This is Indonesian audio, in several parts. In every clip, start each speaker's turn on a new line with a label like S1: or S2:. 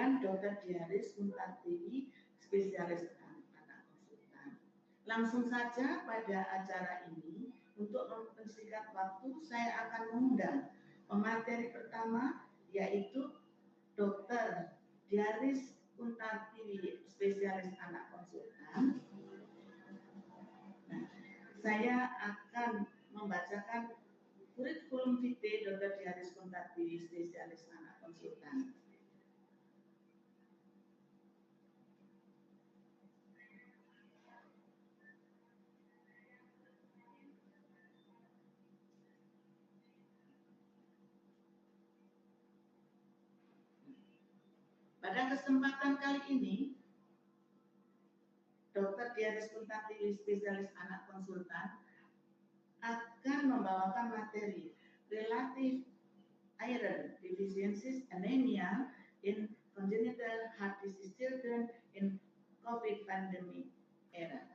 S1: kemudian Dr. Diaris Muntartiwi, spesialis anak konsultan. Langsung saja pada acara ini, untuk mempersingkat waktu, saya akan mengundang pemateri pertama, yaitu Dr. Diaris Muntartiwi, spesialis anak konsultan. Nah, saya akan membacakan kurikulum vitae Dr. Diaris Muntartiwi, spesialis anak konsultan. Pada kesempatan kali ini, Dr. Diaris Muntartiwi, spesialis anak konsultan, akan membawakan materi relative iron deficiencies anemia in congenital heart disease children in COVID pandemic era.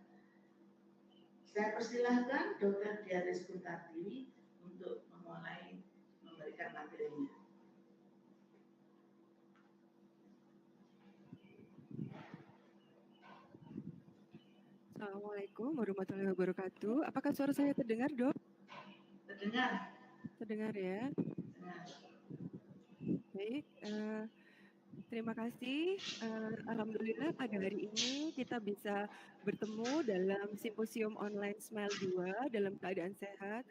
S1: Saya persilahkan Dr. Diaris Muntartiwi untuk memulai memberikan materinya.
S2: Assalamualaikum warahmatullahi wabarakatuh. Apakah suara saya terdengar, Dok?
S1: Terdengar?
S2: Terdengar ya.
S1: Terdengar.
S2: Baik, terima kasih. Alhamdulillah pada hari ini kita bisa bertemu dalam simposium online Smile 2 dalam keadaan sehat.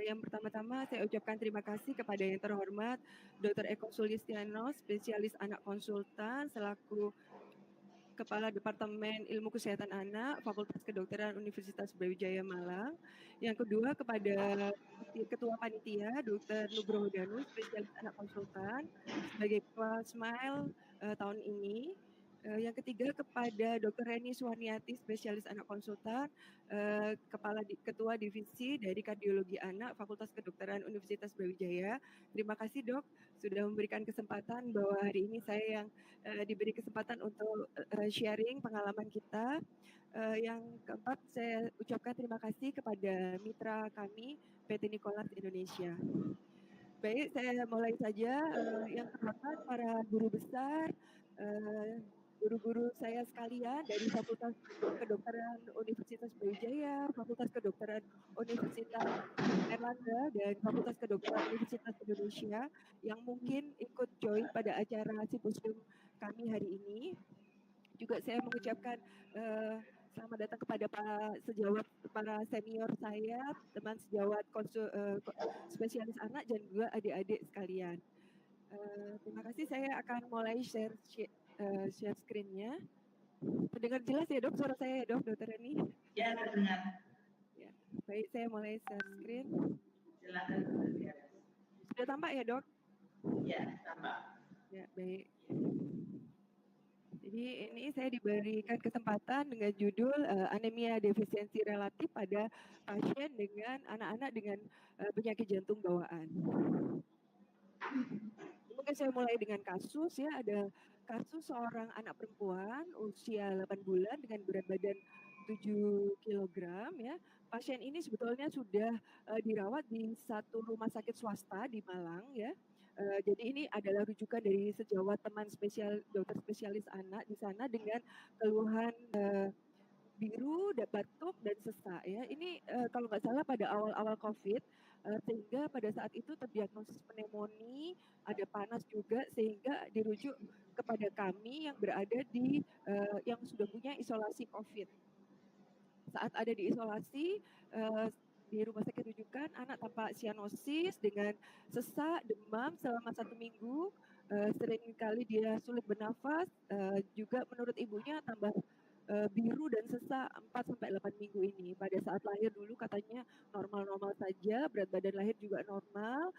S2: Yang pertama-tama saya ucapkan terima kasih kepada yang terhormat Dr. Eko Sulistiano, spesialis anak konsultan selaku Kepala Departemen Ilmu Kesehatan Anak, Fakultas Kedokteran Universitas Brawijaya Malang. Yang kedua kepada Ketua Panitia, Dr. Nugroho Danu, spesialis anak konsultan, sebagai Ketua Smile tahun ini. Yang ketiga kepada Dr. Reni Suwarniati, spesialis anak konsultan, Ketua Divisi dari Kardiologi Anak, Fakultas Kedokteran Universitas Brawijaya. Terima kasih, Dok, sudah memberikan kesempatan bahwa hari ini saya yang diberi kesempatan untuk sharing pengalaman kita. Yang keempat, saya ucapkan terima kasih kepada mitra kami, PT Nicholas Indonesia. Baik, saya mulai saja. Yang terhormat para guru besar, guru-guru saya sekalian dari Fakultas Kedokteran Universitas Brawijaya, Fakultas Kedokteran Universitas Erlangga, dan Fakultas Kedokteran Universitas Indonesia yang mungkin ikut join pada acara simposium kami hari ini. Juga saya mengucapkan selamat datang kepada para senior saya, teman sejawat spesialis anak dan juga adik-adik sekalian. Terima kasih, saya akan mulai share screen-nya. Terdengar jelas ya, Dok, suara saya ya, Dok, Dokter Reni?
S1: Ya, terdengar.
S2: Ya, baik, saya mulai share screen.
S1: Silakan, Dr. Diaris.
S2: Sudah tampak ya, Dok?
S1: Ya, tampak.
S2: Ya, baik. Jadi ini saya diberikan kesempatan dengan judul anemia defisiensi relatif pada pasien dengan anak-anak dengan penyakit jantung bawaan. Mungkin saya mulai dengan kasus ya, ada kasus seorang anak perempuan usia 8 bulan dengan berat badan 7 kg ya. Pasien ini sebetulnya sudah dirawat di satu rumah sakit swasta di Malang ya. Jadi ini adalah rujukan dari sejawat teman dokter spesialis anak di sana dengan keluhan biru, batuk dan sesak ya. Ini kalau nggak salah pada awal-awal COVID, sehingga pada saat itu terdiagnosis pneumonia, ada panas juga sehingga dirujuk kepada kami yang berada di yang sudah punya isolasi COVID. Saat ada di isolasi di rumah sakit rujukan, anak tampak sianosis dengan sesak, demam selama 1 minggu, seringkali dia sulit bernafas, juga menurut ibunya tambah biru dan sesak 4-8 minggu ini. Pada saat lahir dulu katanya normal-normal saja, berat badan lahir juga normal.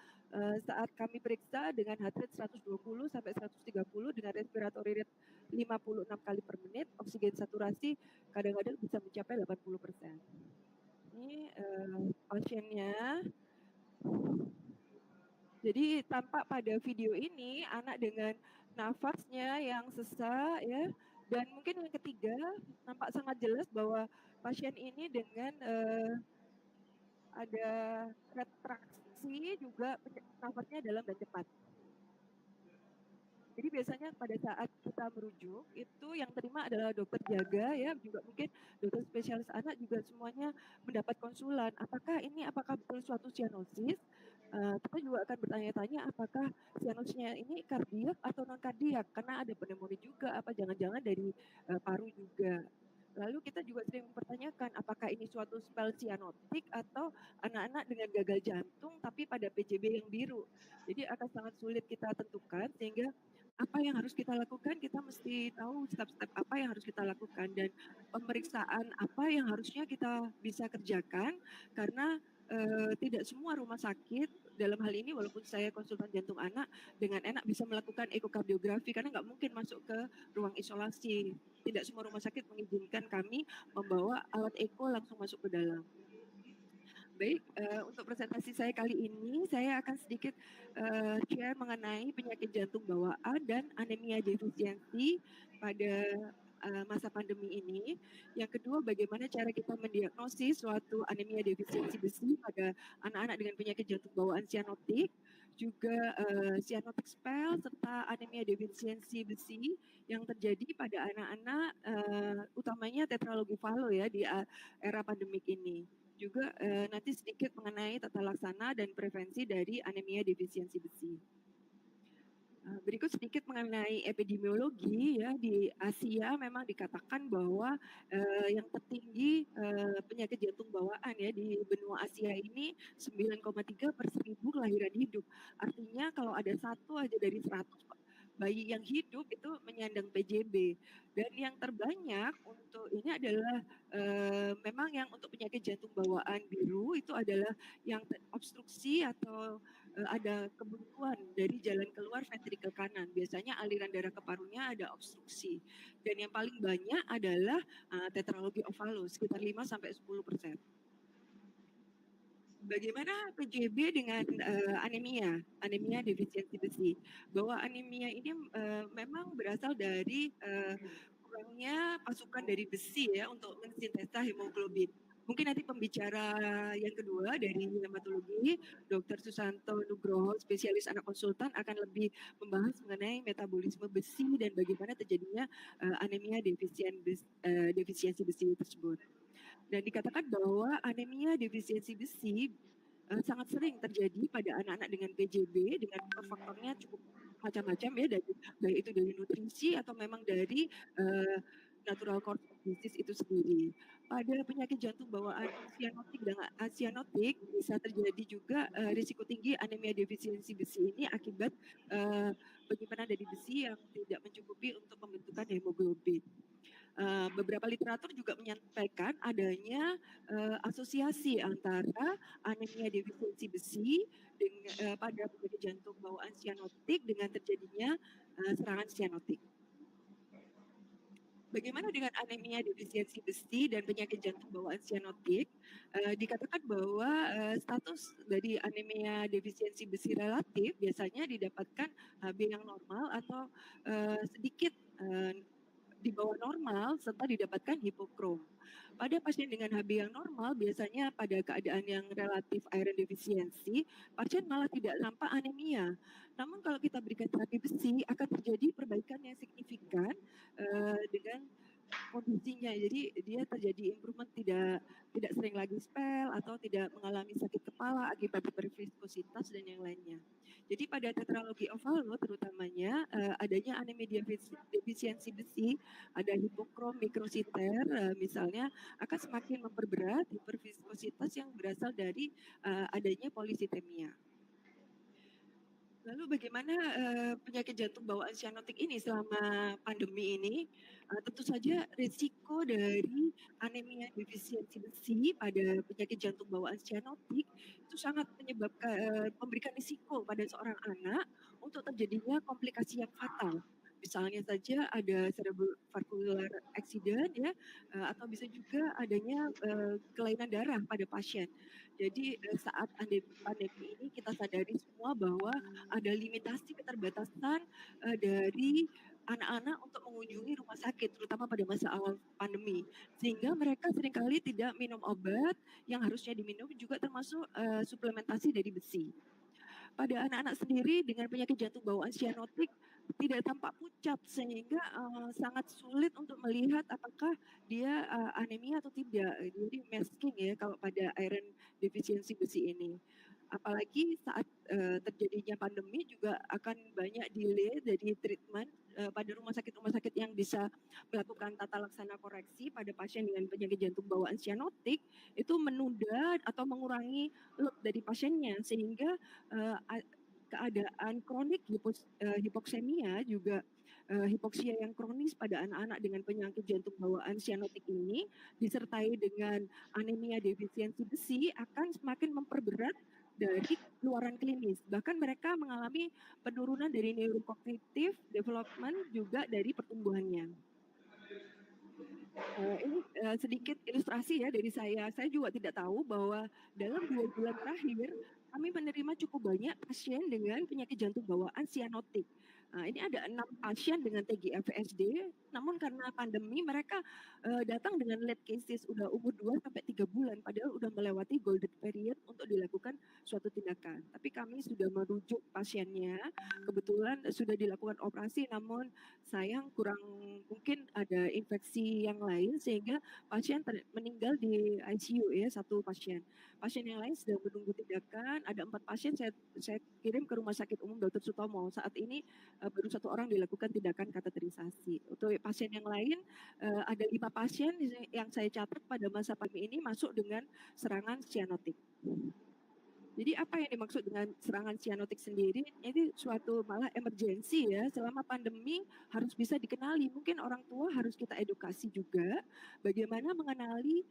S2: Saat kami periksa dengan heart rate 120 sampai 130 dengan respiratory rate 56 kali per menit, oksigen saturasi kadang-kadang bisa mencapai 80%. Ini pasiennya. Jadi tampak pada video ini anak dengan nafasnya yang sesak ya, dan mungkin yang ketiga nampak sangat jelas bahwa pasien ini dengan ada retraksi juga nafasnya dalam dan cepat. Jadi biasanya pada saat kita merujuk, itu yang terima adalah dokter jaga ya, juga mungkin dokter spesialis anak juga semuanya mendapat konsulan. Apakah betul suatu sianosis? Kita juga akan bertanya-tanya apakah sianosisnya ini kardiak atau non kardiak, karena ada pneumonia juga, apa jangan-jangan dari paru juga. Lalu kita juga sering mempertanyakan apakah ini suatu spell sianotik atau anak-anak dengan gagal jantung tapi pada PJB yang biru. Jadi akan sangat sulit kita tentukan, sehingga apa yang harus kita lakukan, kita mesti tahu step-step apa yang harus kita lakukan dan pemeriksaan apa yang harusnya kita bisa kerjakan, karena tidak semua rumah sakit dalam hal ini, walaupun saya konsultan jantung anak, dengan enak bisa melakukan ekokardiografi karena nggak mungkin masuk ke ruang isolasi. Tidak semua rumah sakit mengizinkan kami membawa alat eko langsung masuk ke dalam. Baik, untuk presentasi saya kali ini, saya akan sedikit share mengenai penyakit jantung bawaan dan anemia defisiensi pada masa pandemi ini. Yang kedua, bagaimana cara kita mendiagnosis suatu anemia defisiensi besi pada anak-anak dengan penyakit jantung bawaan sianotik, juga cyanotic spell serta anemia defisiensi besi yang terjadi pada anak-anak, utamanya tetralogi falo ya di era pandemik ini. Juga nanti sedikit mengenai tata laksana dan prevensi dari anemia defisiensi besi. Berikut sedikit mengenai epidemiologi ya, di Asia memang dikatakan bahwa yang tertinggi penyakit jantung bawaan ya di benua Asia ini 9,3 per 1000 kelahiran hidup. Artinya kalau ada satu aja dari 100 bayi yang hidup itu menyandang PJB. Dan yang terbanyak untuk ini adalah memang yang untuk penyakit jantung bawaan biru itu adalah yang obstruksi atau ada kebuntuan dari jalan keluar ventrikel kanan. Biasanya aliran darah ke parunya ada obstruksi. Dan yang paling banyak adalah tetralogi ovalus, sekitar 5 sampai 10%. Bagaimana PJB dengan anemia defisiensi besi? Bahwa anemia ini memang berasal dari kurangnya pasukan dari besi ya untuk mensintesa hemoglobin. Mungkin nanti pembicara yang kedua dari hematologi, Dr. Susanto Nugroho, spesialis anak konsultan, akan lebih membahas mengenai metabolisme besi dan bagaimana terjadinya anemia defisiensi besi tersebut. Dan dikatakan bahwa anemia defisiensi besi sangat sering terjadi pada anak-anak dengan PJB dengan faktornya cukup macam-macam ya, dari baik itu dari nutrisi atau memang dari natural course of disease itu sendiri. Pada penyakit jantung bawaan sianotik dan asianotik bisa terjadi juga risiko tinggi anemia defisiensi besi ini akibat penyimpanan dari besi yang tidak mencukupi untuk pembentukan hemoglobin. Beberapa literatur juga menyampaikan adanya asosiasi antara anemia defisiensi besi pada penyakit jantung bawaan sianotik dengan terjadinya serangan sianotik. Bagaimana dengan anemia defisiensi besi dan penyakit jantung bawaan sianotik? Dikatakan bahwa status dari anemia defisiensi besi relatif biasanya didapatkan HB yang normal atau sedikit di bawah normal serta didapatkan hipokrom. Pada pasien dengan HB yang normal biasanya pada keadaan yang relatif iron defisiensi, pasien malah tidak nampak anemia. Namun kalau kita berikan terapi besi akan terjadi perbaikan yang signifikan dengan kondisinya. Jadi dia terjadi improvement, tidak sering lagi spell atau tidak mengalami sakit kepala akibat hiperviskositas dan yang lainnya. Jadi pada tetralogi ovalo terutamanya adanya anemia defisiensi besi, ada hipokrom mikrositer misalnya akan semakin memperberat hiperviskositas yang berasal dari adanya polisitemia. Lalu bagaimana penyakit jantung bawaan sianotik ini selama pandemi ini? Tentu saja risiko dari anemia defisiensi besi pada penyakit jantung bawaan sianotik itu sangat memberikan risiko pada seorang anak untuk terjadinya komplikasi yang fatal. Misalnya saja ada cerebrovascular accident ya, atau bisa juga adanya kelainan darah pada pasien. Jadi saat pandemi ini kita sadari semua bahwa ada limitasi keterbatasan dari anak-anak untuk mengunjungi rumah sakit, terutama pada masa awal pandemi. Sehingga mereka seringkali tidak minum obat yang harusnya diminum, juga termasuk suplementasi dari besi. Pada anak-anak sendiri dengan penyakit jantung bawaan sianotik tidak tampak pucat sehingga, sangat sulit untuk melihat apakah dia, anemia atau tidak. Jadi masking ya kalau pada iron deficiency besi ini. Apalagi saat, terjadinya pandemi juga akan banyak delay dari treatment, pada rumah sakit yang bisa melakukan tata laksana koreksi pada pasien dengan penyakit jantung bawaan sianotik, itu menunda atau mengurangi load dari pasiennya sehingga, eee, a keadaan kronik hipoksemia juga, hipoksia yang kronis pada anak-anak dengan penyakit jantung bawaan sianotik ini disertai dengan anemia defisiensi besi akan semakin memperberat dari keluaran klinis. Bahkan mereka mengalami penurunan dari neurokognitif development juga dari pertumbuhannya. Ini, sedikit ilustrasi ya dari saya. Saya juga tidak tahu bahwa dalam 2 bulan terakhir, kami menerima cukup banyak pasien dengan penyakit jantung bawaan sianotik. Ini ada 6 pasien dengan TGFSD, namun karena pandemi mereka, datang dengan late cases udah umur 2 sampai 3 bulan, padahal udah melewati golden period untuk dilakukan suatu tindakan. Tapi kami sudah merujuk pasiennya, kebetulan sudah dilakukan operasi namun sayang kurang mungkin ada infeksi yang lain sehingga pasien meninggal di ICU ya, 1 pasien. Pasien yang lain sedang menunggu tindakan, ada 4 pasien saya kirim ke Rumah Sakit Umum Dr. Sutomo. Saat ini, baru 1 orang dilakukan tindakan kateterisasi. Untuk pasien yang lain, ada 5 pasien yang saya catat pada masa pandemi ini masuk dengan serangan sianotik. Jadi apa yang dimaksud dengan serangan sianotik sendiri, ini suatu malah emergensi ya, selama pandemi harus bisa dikenali. Mungkin orang tua harus kita edukasi juga bagaimana mengenali,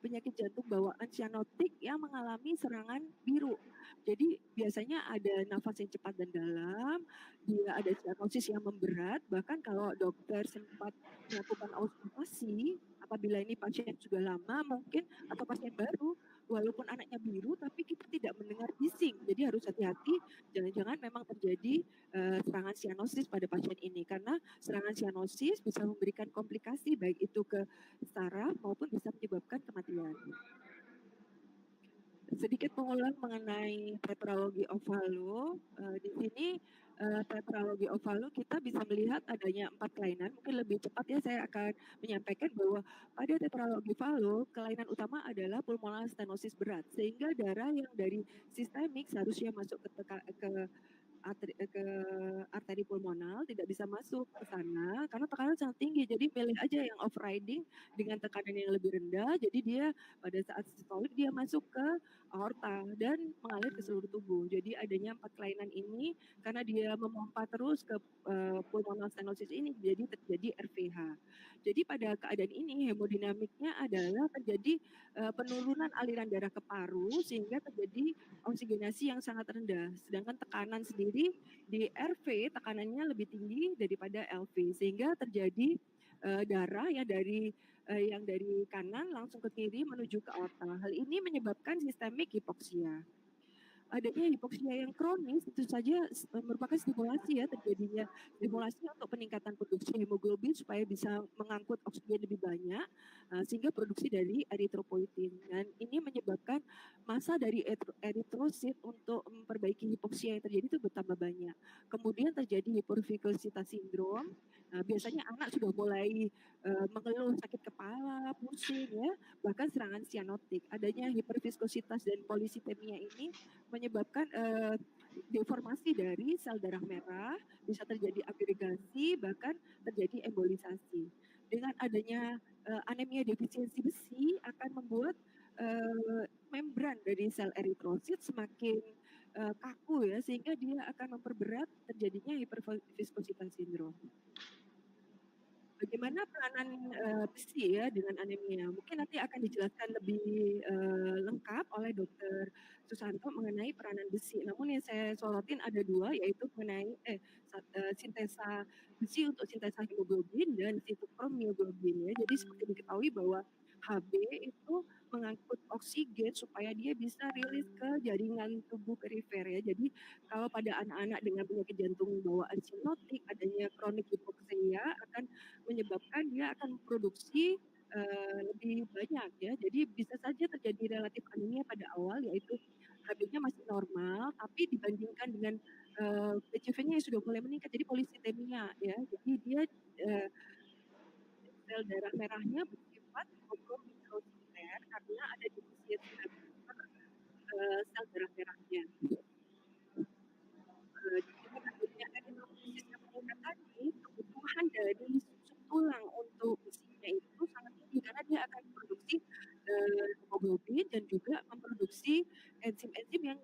S2: penyakit jantung bawaan sianotik yang mengalami serangan biru. Jadi biasanya ada nafas yang cepat dan dalam, dia ada sianosis yang memberat, bahkan kalau dokter sempat melakukan auskultasi, apabila ini pasien sudah lama mungkin atau pasien baru, walaupun anaknya biru tapi kita tidak mendengar bising. Jadi harus hati-hati, jangan-jangan memang terjadi, serangan sianosis pada pasien ini. Karena serangan sianosis bisa memberikan komplikasi baik itu ke saraf maupun bisa menyebabkan kematian. Sedikit mengulang mengenai tetralogi O'Fallot, di sini, tetralogi O'Fallot kita bisa melihat adanya 4 kelainan, mungkin lebih cepat ya saya akan menyampaikan bahwa pada tetralogi Fallot kelainan utama adalah pulmonal stenosis berat, sehingga darah yang dari sistemik seharusnya masuk ke ke arteri pulmonal tidak bisa masuk ke sana karena tekanan sangat tinggi. Jadi pilih aja yang overriding dengan tekanan yang lebih rendah, jadi dia pada saat sistolik dia masuk ke aorta dan mengalir ke seluruh tubuh. Jadi adanya 4 kelainan ini karena dia memompa terus ke, pulmonal stenosis ini jadi terjadi RVH. Jadi pada keadaan ini hemodinamiknya adalah terjadi, penurunan aliran darah ke paru sehingga terjadi oksigenasi yang sangat rendah. Sedangkan tekanan sendiri di RV tekanannya lebih tinggi daripada LV sehingga terjadi, darah yang dari kanan langsung ke kiri menuju ke aorta. Hal ini menyebabkan sistemik hipoksia. Adanya hipoksia yang kronis itu saja merupakan stimulasi ya, terjadinya stimulasi untuk peningkatan produksi hemoglobin supaya bisa mengangkut oksigen lebih banyak, sehingga produksi dari eritropoietin dan ini menyebabkan massa dari eritrosit untuk memperbaiki hipoksia yang terjadi itu bertambah banyak. Kemudian terjadi hipervigositas sindrom, biasanya anak sudah mulai, mengeluh sakit kepala, pusing ya, bahkan serangan sianotik. Adanya hiperviskositas dan polisitemia ini menyebabkan, deformasi dari sel darah merah, bisa terjadi agregasi, bahkan terjadi embolisasi. Dengan adanya, anemia defisiensi besi akan membuat, membran dari sel eritrosit semakin, kaku ya, sehingga dia akan memperberat terjadinya hiperviskositas sindrom. Bagaimana peranan, besi ya dengan anemia? Mungkin nanti akan dijelaskan lebih, lengkap oleh Dokter Susanto mengenai peranan besi. Namun yang saya sorotin ada 2 yaitu mengenai sintesa besi untuk sintesa hemoglobin dan sitokrom-mioglobin ya. Jadi seperti diketahui bahwa Hb itu mengangkut oksigen supaya dia bisa rilis ke jaringan tubuh perifer ya. Jadi kalau pada anak-anak dengan penyakit jantung bawaan sianotik, adanya kronik hipoksia akan menyebabkan dia akan memproduksi, lebih banyak ya. Jadi bisa saja terjadi relatif anemia pada awal yaitu HB-nya masih normal, tapi dibandingkan dengan, PCV-nya yang sudah mulai meningkat, jadi polisitemia ya. Jadi dia, eee, sel darah merahnya bersifat hemoglobin karena ada defisiensi sel darah merahnya. Dengan adanya eritropoiesis yang meningkat tadi, kebutuhan dari sum tulang untuk besinya itu sangat tinggi karena dia akan memproduksi, hemoglobin dan juga memproduksi enzim-enzim yang,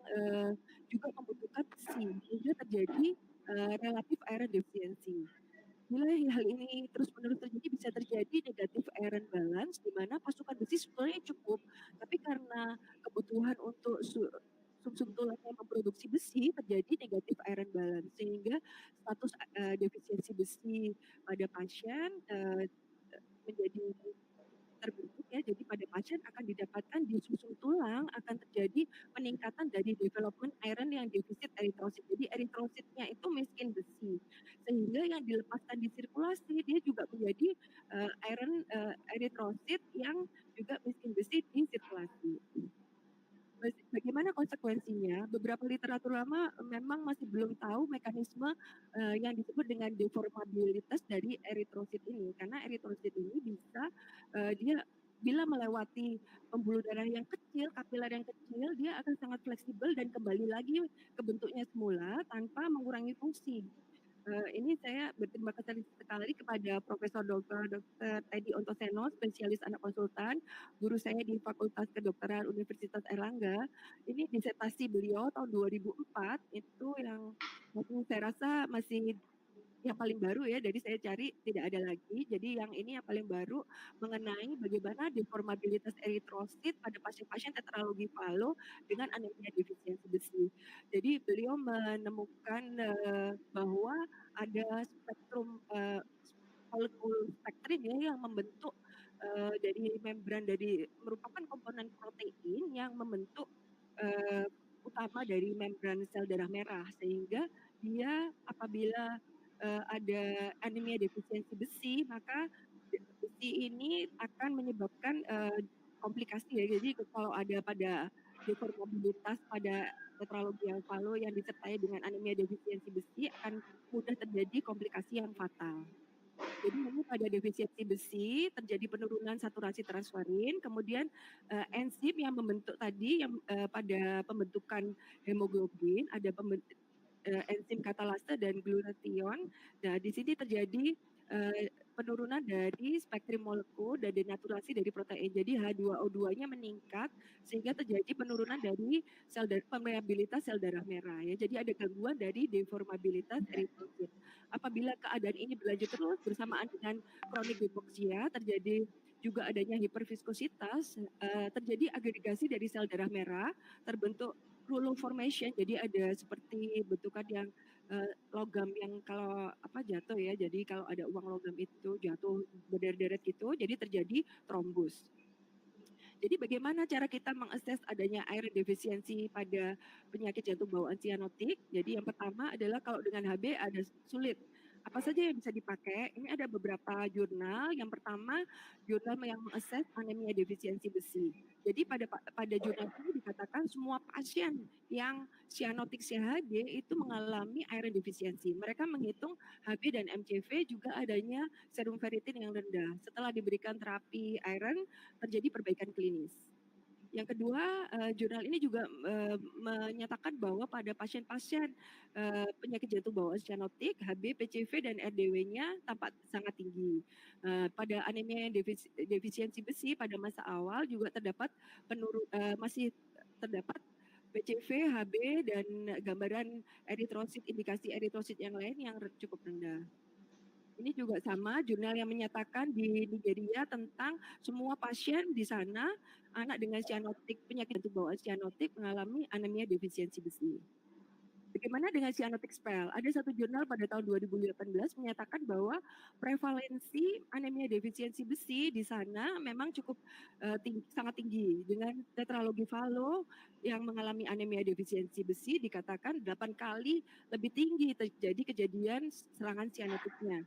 S2: juga membutuhkan besi, sehingga terjadi, relatif iron deficiency. Bila hal ini terus-menerus terjadi, bisa terjadi negatif iron balance, di mana pasukan besi sebetulnya cukup, tapi karena kebutuhan untuk sum-sum tulangnya memproduksi besi, terjadi negatif iron balance, sehingga status, defisiensi besi pada pasien, menjadi terbentuk ya. Jadi pada pasien akan didapatkan di sum-sum tulang akan terjadi peningkatan dari development iron yang defisit eritrosit. Jadi eritrositnya itu miskin besi, sehingga yang dilepaskan di sirkulasi dia juga menjadi, eritrosit yang juga miskin besi di sirkulasi. Bagaimana konsekuensinya? Beberapa literatur lama memang masih belum tahu mekanisme, yang disebut dengan deformabilitas dari eritrosit ini. Karena eritrosit ini bisa, dia bila melewati pembuluh darah yang kecil, kapiler yang kecil, dia akan sangat fleksibel dan kembali lagi ke bentuknya semula tanpa mengurangi fungsi. Ini saya berterima kasih sekali kepada Profesor Dr. Teddy Ontoseno, spesialis anak konsultan, guru saya di Fakultas Kedokteran Universitas Airlangga. Ini disertasi beliau tahun 2004, itu yang saya rasa masih yang paling baru ya, jadi saya cari tidak ada lagi. Jadi yang ini yang paling baru mengenai bagaimana deformabilitas eritrosit pada pasien-pasien tetralogi Fallot dengan anemia defisiensi besi. Jadi beliau menemukan, bahwa ada spektrum, molekul spektrin ya yang membentuk, dari membran dari merupakan komponen protein yang membentuk, eee, utama dari membran sel darah merah. Sehingga dia apabila ada anemia defisiensi besi, maka besi ini akan menyebabkan, komplikasi ya. Jadi kalau ada pada deformabilitas pada tetralogi yang Fallot yang disertai dengan anemia defisiensi besi akan mudah terjadi komplikasi yang fatal. Jadi ini pada defisiensi besi terjadi penurunan saturasi transferin, kemudian, enzim yang membentuk tadi yang, pada pembentukan hemoglobin ada enzim katalase dan glutathione. Nah, di sini terjadi, penurunan dari spektrum molekul dan denaturasi dari protein. Jadi H2O2-nya meningkat sehingga terjadi penurunan dari permeabilitas sel darah merah ya. Jadi ada gangguan dari deformabilitas eritrosit. Apabila keadaan ini berlanjut terus bersamaan dengan kronik hipoksia, terjadi juga adanya hiperviskositas, terjadi agregasi dari sel darah merah, terbentuk rouleau formation, jadi ada seperti bentukan yang, logam yang kalau jatuh ya, jadi kalau ada uang logam itu jatuh berderet-deret gitu, jadi terjadi trombus. Jadi bagaimana cara kita mengakses adanya iron deficiency pada penyakit jantung bawaan sianotik? Jadi yang pertama adalah kalau dengan HB ada sulit. Apa saja yang bisa dipakai? Ini ada beberapa jurnal. Yang pertama, jurnal yang mengakses anemia defisiensi besi. Jadi pada jurnal ini dikatakan semua pasien yang sianotik CHD itu mengalami iron deficiency. Mereka menghitung HB dan MCV juga adanya serum ferritin yang rendah. Setelah diberikan terapi iron, terjadi perbaikan klinis. Yang kedua, jurnal ini juga, menyatakan bahwa pada pasien-pasien, penyakit jantung bawaan sianotik, HB, PCV, dan RDW-nya tampak sangat tinggi. Pada anemia yang defisiensi besi pada masa awal juga terdapat masih terdapat PCV, HB, dan gambaran eritrosit, indikasi eritrosit yang lain yang cukup rendah. Ini juga sama, jurnal yang menyatakan di Nigeria tentang semua pasien di sana, anak dengan penyakit jantung bawaan sianotik mengalami anemia defisiensi besi. Bagaimana dengan cyanotic spell? Ada satu jurnal pada tahun 2018 menyatakan bahwa prevalensi anemia defisiensi besi di sana memang cukup sangat tinggi. Dengan tetralogi Fallot yang mengalami anemia defisiensi besi dikatakan 8 kali lebih tinggi terjadi kejadian serangan cyanotiknya.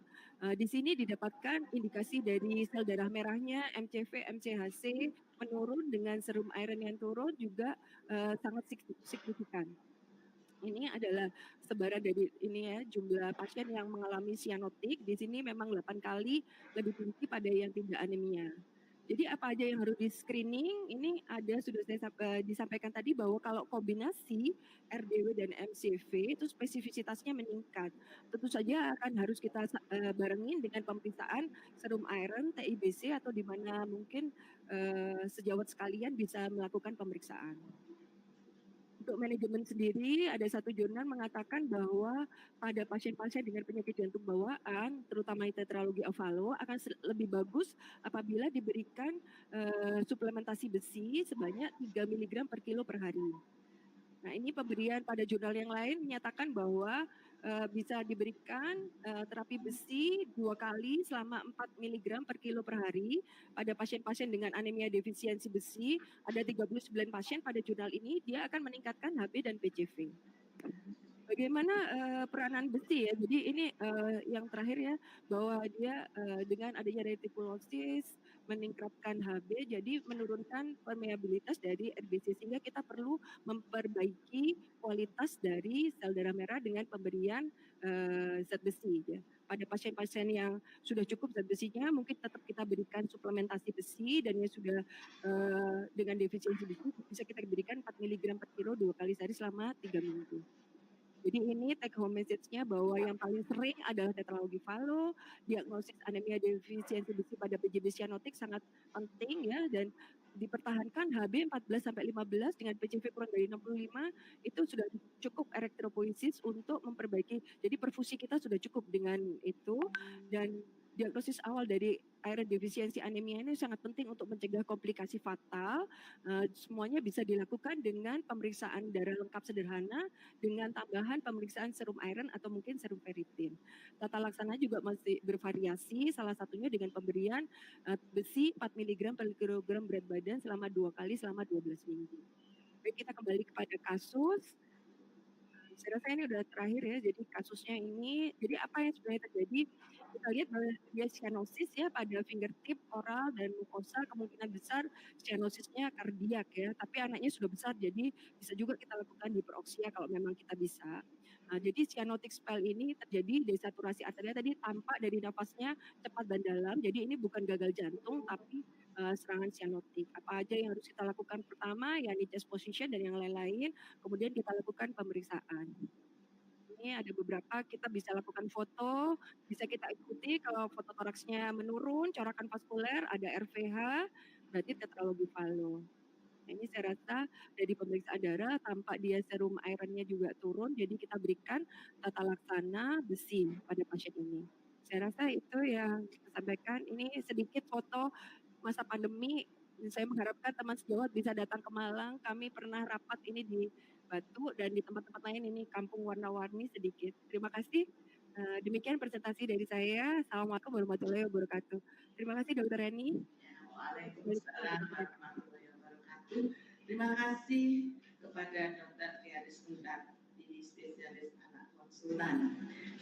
S2: Di sini didapatkan indikasi dari sel darah merahnya, MCV, MCHC menurun dengan serum iron yang turun juga sangat signifikan. ini adalah sebaran dari ini ya, jumlah pasien yang mengalami sianotik di sini memang 8 kali lebih tinggi pada yang tidak anemia. Jadi apa aja yang harus di-screening, ini ada sudah saya disampaikan tadi bahwa kalau kombinasi RDW dan MCV itu spesifisitasnya meningkat. Tentu saja akan harus kita barengin dengan pemeriksaan serum iron, TIBC atau di mana mungkin sejawat sekalian bisa melakukan pemeriksaan. Untuk manajemen sendiri, ada satu jurnal mengatakan bahwa pada pasien-pasien dengan penyakit jantung bawaan, terutama tetralogi ovalo, akan lebih bagus apabila diberikan suplementasi besi sebanyak 3 mg per kilo per hari. Nah, ini pemberian pada jurnal yang lain menyatakan bahwa bisa diberikan terapi besi 2 kali selama 4 mg per kilo per hari pada pasien-pasien dengan anemia defisiensi besi. Ada 39 pasien pada jurnal ini, dia akan meningkatkan HB dan PCV. Bagaimana peranan besi ya? Jadi ini yang terakhir ya, bahwa dia dengan adanya retikulosis meningkatkan HB, jadi menurunkan permeabilitas dari RBC sehingga kita perlu memperbaiki kualitas dari sel darah merah dengan pemberian zat besi ya. Pada pasien-pasien yang sudah cukup zat besinya, mungkin tetap kita berikan suplementasi besi dan yang sudah dengan defisiensi besi bisa kita berikan 4 mg per kilo 2 kali sehari selama 3 minggu. Jadi ini take home message-nya bahwa yang paling sering adalah tetralogi falo, diagnosis anemia defisiensi besi pada PJB sianotik sangat penting ya, dan dipertahankan HB 14 sampai 15 dengan PCV kurang dari 65 itu sudah cukup elektropoiesis untuk memperbaiki. Jadi perfusi kita sudah cukup dengan itu, dan diagnosis awal dari iron defisiensi anemia ini sangat penting untuk mencegah komplikasi fatal. Semuanya bisa dilakukan dengan pemeriksaan darah lengkap sederhana dengan tambahan pemeriksaan serum iron atau mungkin serum ferritin. Tata laksana juga masih bervariasi, salah satunya dengan pemberian besi 4 mg per kilogram berat badan selama 2 kali selama 12 minggu. Baik, kita kembali kepada kasus. Saya rasa ini udah terakhir ya, jadi kasusnya ini, jadi apa yang sebenarnya terjadi, kita lihat bahwa dia cyanosis ya pada fingertip, oral, dan mukosa, kemungkinan besar cyanosisnya kardiak ya, tapi anaknya sudah besar, jadi bisa juga kita lakukan hiperoksia kalau memang kita bisa. Nah, jadi cyanotic spell ini terjadi desaturasi arteria tadi tampak dari nafasnya cepat dan dalam, jadi ini bukan gagal jantung, tapi serangan cyanotik. Apa aja yang harus kita lakukan pertama, ya chest position dan yang lain-lain, kemudian kita lakukan pemeriksaan. Ini ada beberapa, kita bisa lakukan foto, bisa kita ikuti kalau foto toraksnya menurun, corakan vaskuler, ada RVH, berarti tetralogi falo. Nah, ini saya rasa dari pemeriksaan darah tampak dia serum ironnya juga turun, jadi kita berikan tata laksana besi pada pasien ini. Saya rasa itu yang kita sampaikan. Ini sedikit foto masa pandemi. Saya mengharapkan teman sejawat bisa datang ke Malang. Kami pernah rapat ini di Batu dan di tempat-tempat lain ini kampung warna-warni sedikit. Terima kasih. Demikian presentasi dari saya. Assalamualaikum warahmatullahi wabarakatuh. Terima kasih Dr. Reni.
S1: Waalaikumsalam warahmatullahi wabarakatuh. Terima kasih kepada Dr. Riaris Muntar, ini spesialis anak konsultan.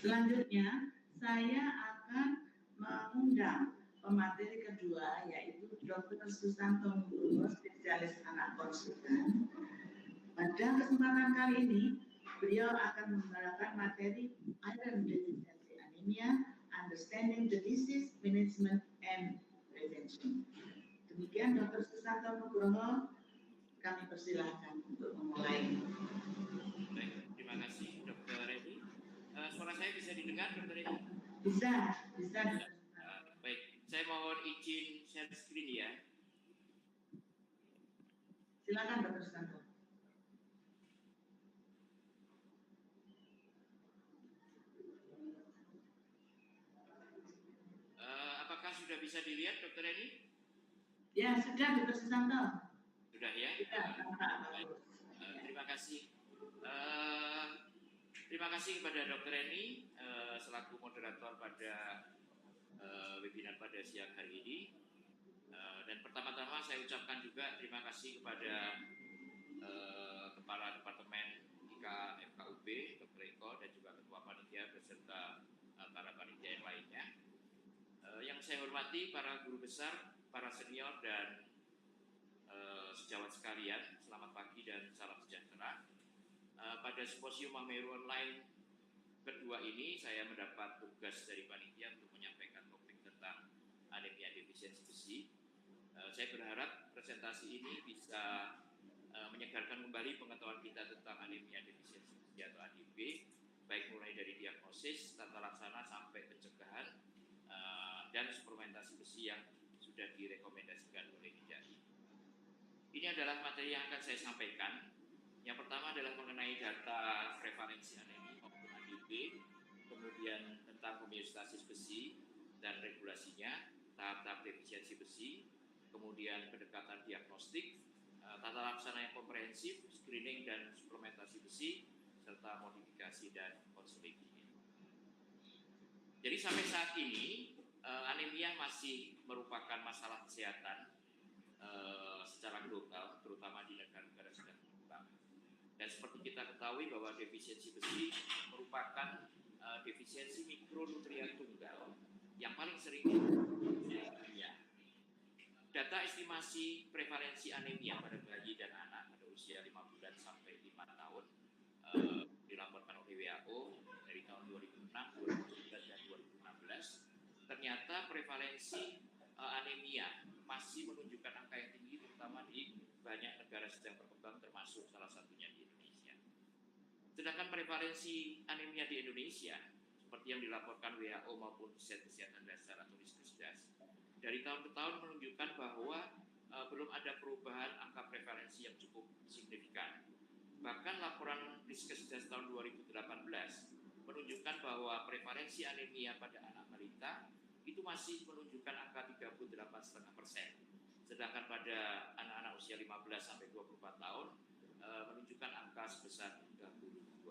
S1: Selanjutnya saya akan mengundang pemateri kedua, yaitu Dr. Susanto Nugroho, spesialis anak konsultan. Pada kesempatan kali ini, beliau akan memberikan materi iron deficiency anemia, understanding the disease management and prevention. Demikian Dr. Susanto Nugroho, kami persilahkan untuk memulai.
S3: Baik, terima kasih Dr. Reni. Suara saya bisa didengar Dr. Reni?
S1: Bisa.
S3: Baik, saya mohon izin share screen ya.
S1: Silakan Dr. Susanto.
S3: Apakah sudah bisa dilihat Dr. Reni?
S1: Ya, sudah Dr. Susanto.
S3: Sudah ya?
S1: Baik.
S3: Terima kasih. Terima kasih kepada Dr. Reni selaku moderator pada webinar pada siang hari ini. Dan pertama-tama saya ucapkan juga terima kasih kepada Kepala Departemen IK FKUB, Dr. Eko, dan juga Ketua Panitia beserta para panitia yang lainnya. Yang saya hormati para guru besar, para senior, dan sejawat sekalian, selamat pagi dan salam sejahtera. pada simposium Mameru Online kedua ini saya mendapat tugas dari panitia untuk menyampaikan topik tentang anemia defisiensi besi. Saya berharap presentasi ini bisa menyegarkan kembali pengetahuan kita tentang anemia defisiensi besi atau ADB, baik mulai dari diagnosis, tata laksana sampai pencegahan dan suplementasi besi yang sudah direkomendasikan oleh IDAI. Ini adalah materi yang akan saya sampaikan. Yang pertama adalah mengenai data prevalensi anemia maupun ADB, kemudian tentang homeostasis besi dan regulasinya, tahap-tahap defisiensi besi, kemudian pendekatan diagnostik, tata laksana yang komprehensif, screening dan suplementasi besi, serta modifikasi dan konseling. Jadi sampai saat ini anemia masih merupakan masalah kesehatan secara global, terutama di negara-negara sedang berkembang. Dan seperti kita ketahui bahwa defisiensi besi merupakan defisiensi mikronutrien tunggal yang paling sering anemia. Data estimasi prevalensi anemia pada bayi dan anak pada usia 5 bulan sampai 5 tahun dilaporkan oleh WHO dari tahun 2006, 2011, dan 2016. Ternyata prevalensi anemia masih menunjukkan angka yang tinggi, terutama di banyak negara sedang berkembang, termasuk salah satunya di Indonesia. Sedangkan prevalensi anemia di Indonesia, seperti yang dilaporkan WHO maupun Riset Kesehatan Dasar atau Riskesdas, dari tahun ke tahun menunjukkan bahwa belum ada perubahan angka prevalensi yang cukup signifikan. Bahkan laporan Riskesdas tahun 2018 menunjukkan bahwa prevalensi anemia pada anak balita itu masih menunjukkan angka 38,5%. Sedangkan pada anak-anak usia 15 sampai 24 tahun menunjukkan angka sebesar 32%.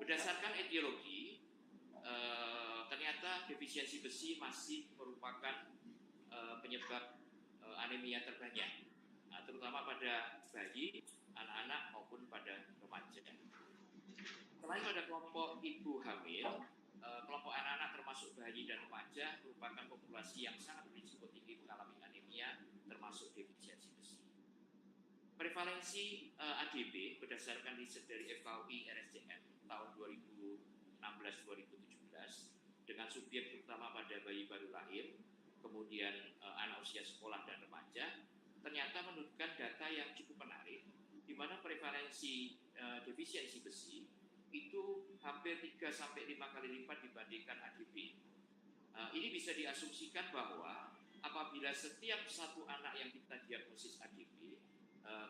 S3: Berdasarkan etiologi, ternyata defisiensi besi masih merupakan penyebab anemia terbanyak, terutama pada bayi, anak-anak maupun pada remaja. Selain pada kelompok ibu hamil, kelompok anak-anak termasuk bayi dan remaja merupakan populasi yang sangat berisiko tinggi mengalami anemia, termasuk defisiensi besi. Prevalensi ADB berdasarkan riset dari FKUI RSCM tahun 2016-2017 dengan subjek terutama pada bayi baru lahir, kemudian anak usia sekolah dan remaja, ternyata menunjukkan data yang cukup menarik, di mana prevalensi defisiensi besi itu hampir 3-5 kali lipat dibandingkan ADB. Ini bisa diasumsikan bahwa apabila setiap satu anak yang kita diagnosis ADB,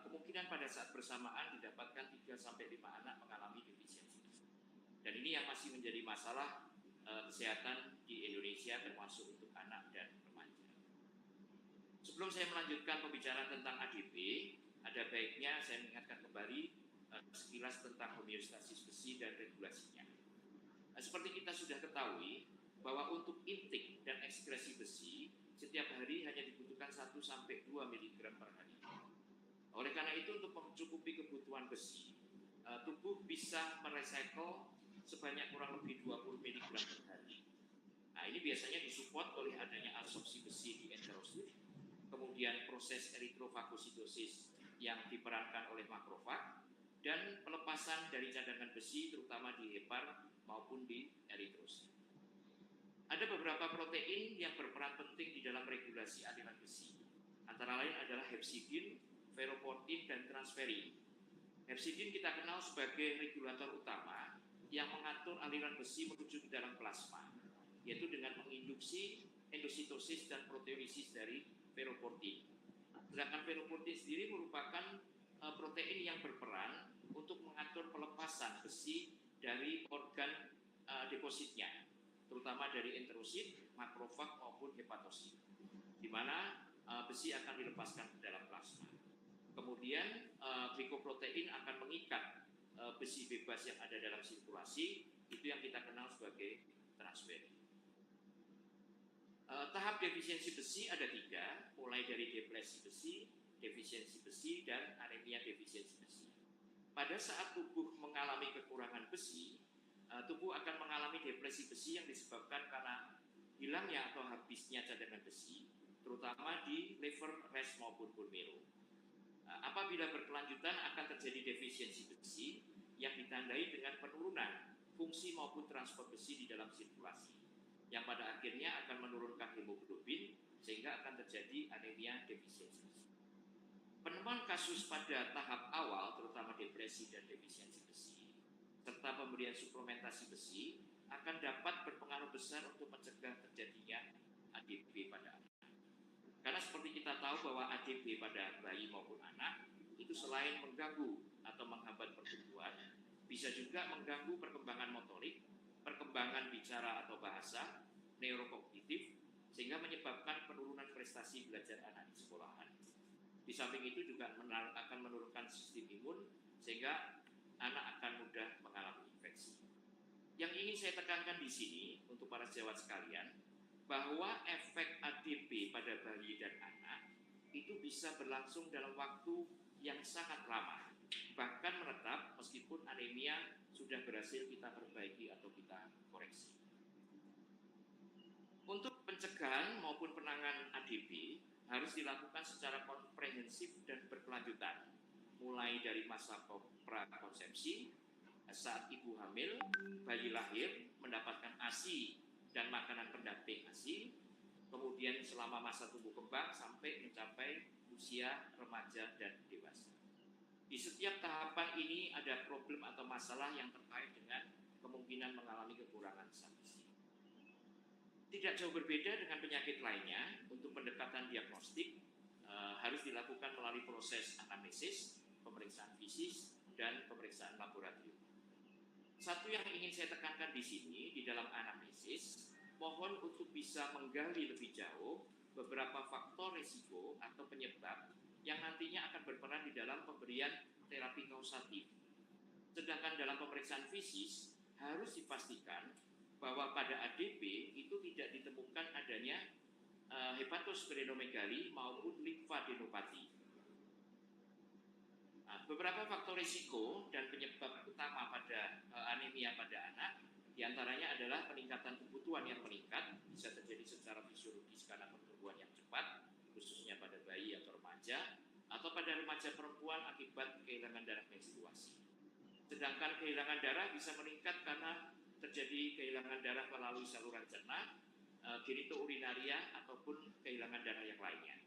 S3: kemungkinan pada saat bersamaan didapatkan 3-5 anak mengalami defisiensi besi. Dan ini yang masih menjadi masalah kesehatan di Indonesia, termasuk untuk anak dan remaja. Sebelum saya melanjutkan pembicaraan tentang ADB, ada baiknya saya mengingatkan kembali sekilas tentang homeostasis besi dan regulasinya. Seperti kita sudah ketahui bahwa untuk intake dan ekskresi besi setiap hari hanya dibutuhkan 1-2 mg per hari. Oleh karena itu, untuk mencukupi kebutuhan besi, tubuh bisa merecycle sebanyak kurang lebih 20 mg per hari. Nah, ini biasanya disupport oleh adanya absorpsi besi di enterosit, kemudian proses eritrofagositosis yang diperankan oleh makrofag, dan pelepasan dari cadangan besi terutama di hepar maupun di eritrosit. Ada beberapa protein yang berperan penting di dalam regulasi aliran besi. Antara lain adalah hepsidin, ferroportin, dan transferin. Hepsidin kita kenal sebagai regulator utama yang mengatur aliran besi menuju ke dalam plasma, yaitu dengan menginduksi endositosis dan proteolisis dari ferroportin. Sedangkan ferroportin sendiri merupakan protein yang berperan untuk mengatur pelepasan besi dari organ depositnya, terutama dari enterosit, makrofag maupun hepatosit, di mana besi akan dilepaskan ke dalam plasma. Kemudian glikoprotein akan mengikat besi bebas yang ada dalam sirkulasi, itu yang kita kenal sebagai transferin. Tahap defisiensi besi ada 3, mulai dari deplesi besi, defisiensi besi, dan anemia defisiensi besi. Pada saat tubuh mengalami kekurangan besi, tubuh akan mengalami depresi besi yang disebabkan karena hilangnya atau habisnya cadangan besi, terutama di liver, res maupun bone marrow. Apabila berkelanjutan akan terjadi defisiensi besi yang ditandai dengan penurunan fungsi maupun transport besi di dalam sirkulasi, yang pada akhirnya akan menurunkan hemoglobin sehingga akan terjadi anemia defisiensi besi. Penemuan kasus pada tahap awal, terutama depresi dan defisiensi besi, serta pemberian suplementasi besi akan dapat berpengaruh besar untuk mencegah terjadinya ADB pada anak. Karena seperti kita tahu bahwa ADB pada bayi maupun anak itu selain mengganggu atau menghambat pertumbuhan, bisa juga mengganggu perkembangan motorik, perkembangan bicara atau bahasa, neurokognitif, sehingga menyebabkan penurunan prestasi belajar anak di sekolahan. Di samping itu juga akan menurunkan sistem imun, sehingga anak akan mudah mengalami infeksi. Yang ingin saya tekankan di sini untuk para sejawat sekalian, bahwa efek ADB pada bayi dan anak itu bisa berlangsung dalam waktu yang sangat lama, bahkan menetap meskipun anemia sudah berhasil kita perbaiki atau kita koreksi. Untuk pencegahan maupun penanganan ADB harus dilakukan secara komprehensif dan berkelanjutan, mulai dari masa prakonsepsi, saat ibu hamil, bayi lahir, mendapatkan ASI dan makanan pendamping ASI, kemudian selama masa tumbuh kembang sampai mencapai usia remaja dan dewasa. Di setiap tahapan ini ada problem atau masalah yang terkait dengan kemungkinan mengalami kekurangan zat besi. Tidak jauh berbeda dengan penyakit lainnya, untuk pendekatan diagnostik harus dilakukan melalui proses anamnesis, pemeriksaan fisik, dan pemeriksaan laboratorium. Satu yang ingin saya tekankan di sini, di dalam anamnesis, mohon untuk bisa menggali lebih jauh beberapa faktor risiko atau penyebab yang nantinya akan berperan di dalam pemberian terapi kausatif. Sedangkan dalam pemeriksaan fisik harus dipastikan bahwa pada ADB itu tidak ditemukan adanya hepatosplenomegali maupun limfadenopati. Beberapa faktor risiko dan penyebab utama pada anemia pada anak diantaranya adalah peningkatan kebutuhan yang meningkat, bisa terjadi secara fisiologis karena pertumbuhan yang cepat, khususnya pada bayi atau remaja, atau pada remaja perempuan akibat kehilangan darah menstruasi. Sedangkan kehilangan darah bisa meningkat karena terjadi kehilangan darah melalui saluran cerna, genitourinaria, ataupun kehilangan darah yang lainnya.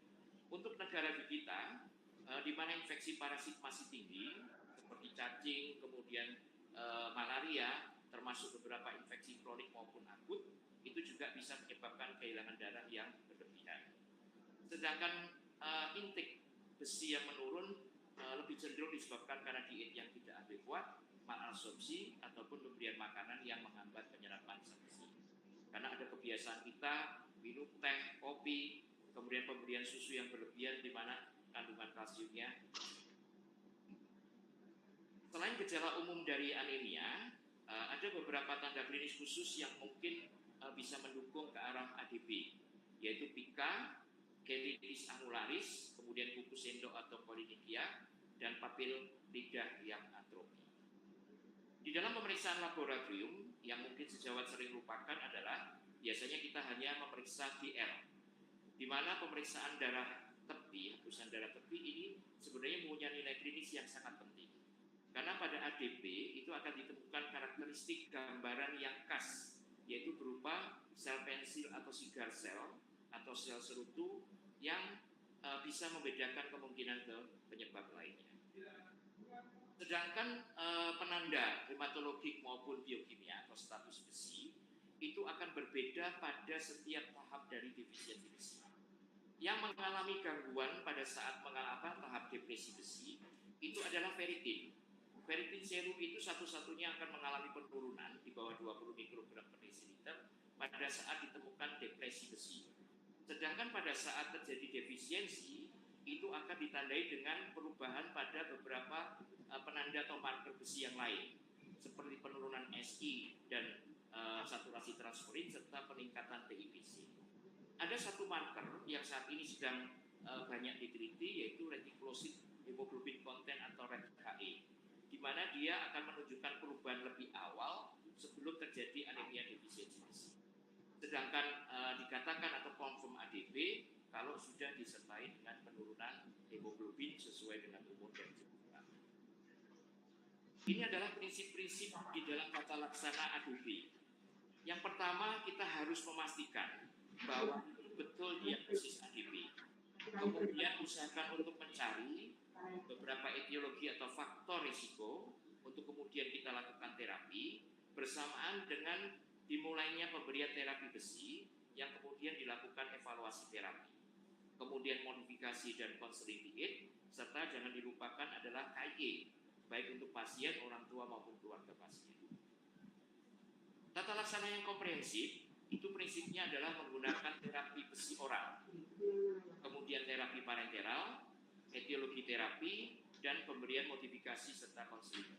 S3: Untuk negara kita, di mana infeksi parasit masih tinggi, seperti cacing, kemudian malaria, termasuk beberapa infeksi kronik maupun akut, itu juga bisa menyebabkan kehilangan darah yang berlebihan. Sedangkan intake besi yang menurun lebih cenderung disebabkan karena diet yang tidak adekuat, malabsorpsi, ataupun pemberian makanan yang menghambat penyerapan zat besi. Karena ada kebiasaan kita minum teh, kopi, kemudian pemberian susu yang berlebihan di mana kandungan kalsiumnya. Selain gejala umum dari anemia, ada beberapa tanda klinis khusus yang mungkin bisa mendukung ke arah ADB, yaitu pika, keratitis angularis, kemudian kukus endok atau polinikia, dan papil lidah yang atrofi. Di dalam pemeriksaan laboratorium, yang mungkin sejawat sering lupakan adalah biasanya kita hanya memeriksa DR, di mana pemeriksaan darah tepi, hapusan darah tepi ini sebenarnya punya nilai klinis yang sangat penting. Karena pada ADB itu akan ditemukan karakteristik gambaran yang khas, yaitu berupa sel pensil atau cigar cell atau sel serutu yang bisa membedakan kemungkinan ke penyebab lainnya. Sedangkan penanda hematologik maupun biokimia atau status besi itu akan berbeda pada setiap tahap dari defisiensi besi. Yang mengalami gangguan pada saat mengalami tahap depresi besi itu adalah ferritin. Ferritin serum itu satu-satunya akan mengalami penurunan di bawah 20 mikrogram per desiliter pada saat ditemukan depresi besi. Sedangkan pada saat terjadi defisiensi itu akan ditandai dengan perubahan pada beberapa penanda atau marker besi yang lain, seperti penurunan SI dan saturasi transferin serta peningkatan TIPC. Ada satu marker yang saat ini sedang banyak diteliti, yaitu reticulocyte hemoglobin content atau RHE, di mana dia akan menunjukkan perubahan lebih awal sebelum terjadi anemia defisiensi besi. Sedangkan dikatakan atau confirm ADB kalau sudah disertai dengan penurunan hemoglobin sesuai dengan umur dan jenis kelamin. Ini adalah prinsip-prinsip di dalam tata laksana ADB. Yang pertama, kita harus memastikan bahwa itu betul diagnosis ADB. Kemudian usahakan untuk mencari beberapa etiologi atau faktor risiko untuk kemudian kita lakukan terapi bersamaan dengan dimulainya pemberian terapi besi yang kemudian dilakukan evaluasi terapi. Kemudian modifikasi dan konseling diet, serta jangan dilupakan adalah KIE, baik untuk pasien, orang tua maupun keluarga pasien. Tata laksana yang komprehensif itu prinsipnya adalah menggunakan terapi besi oral, kemudian terapi parenteral, etiologi terapi, dan pemberian modifikasi serta konseling.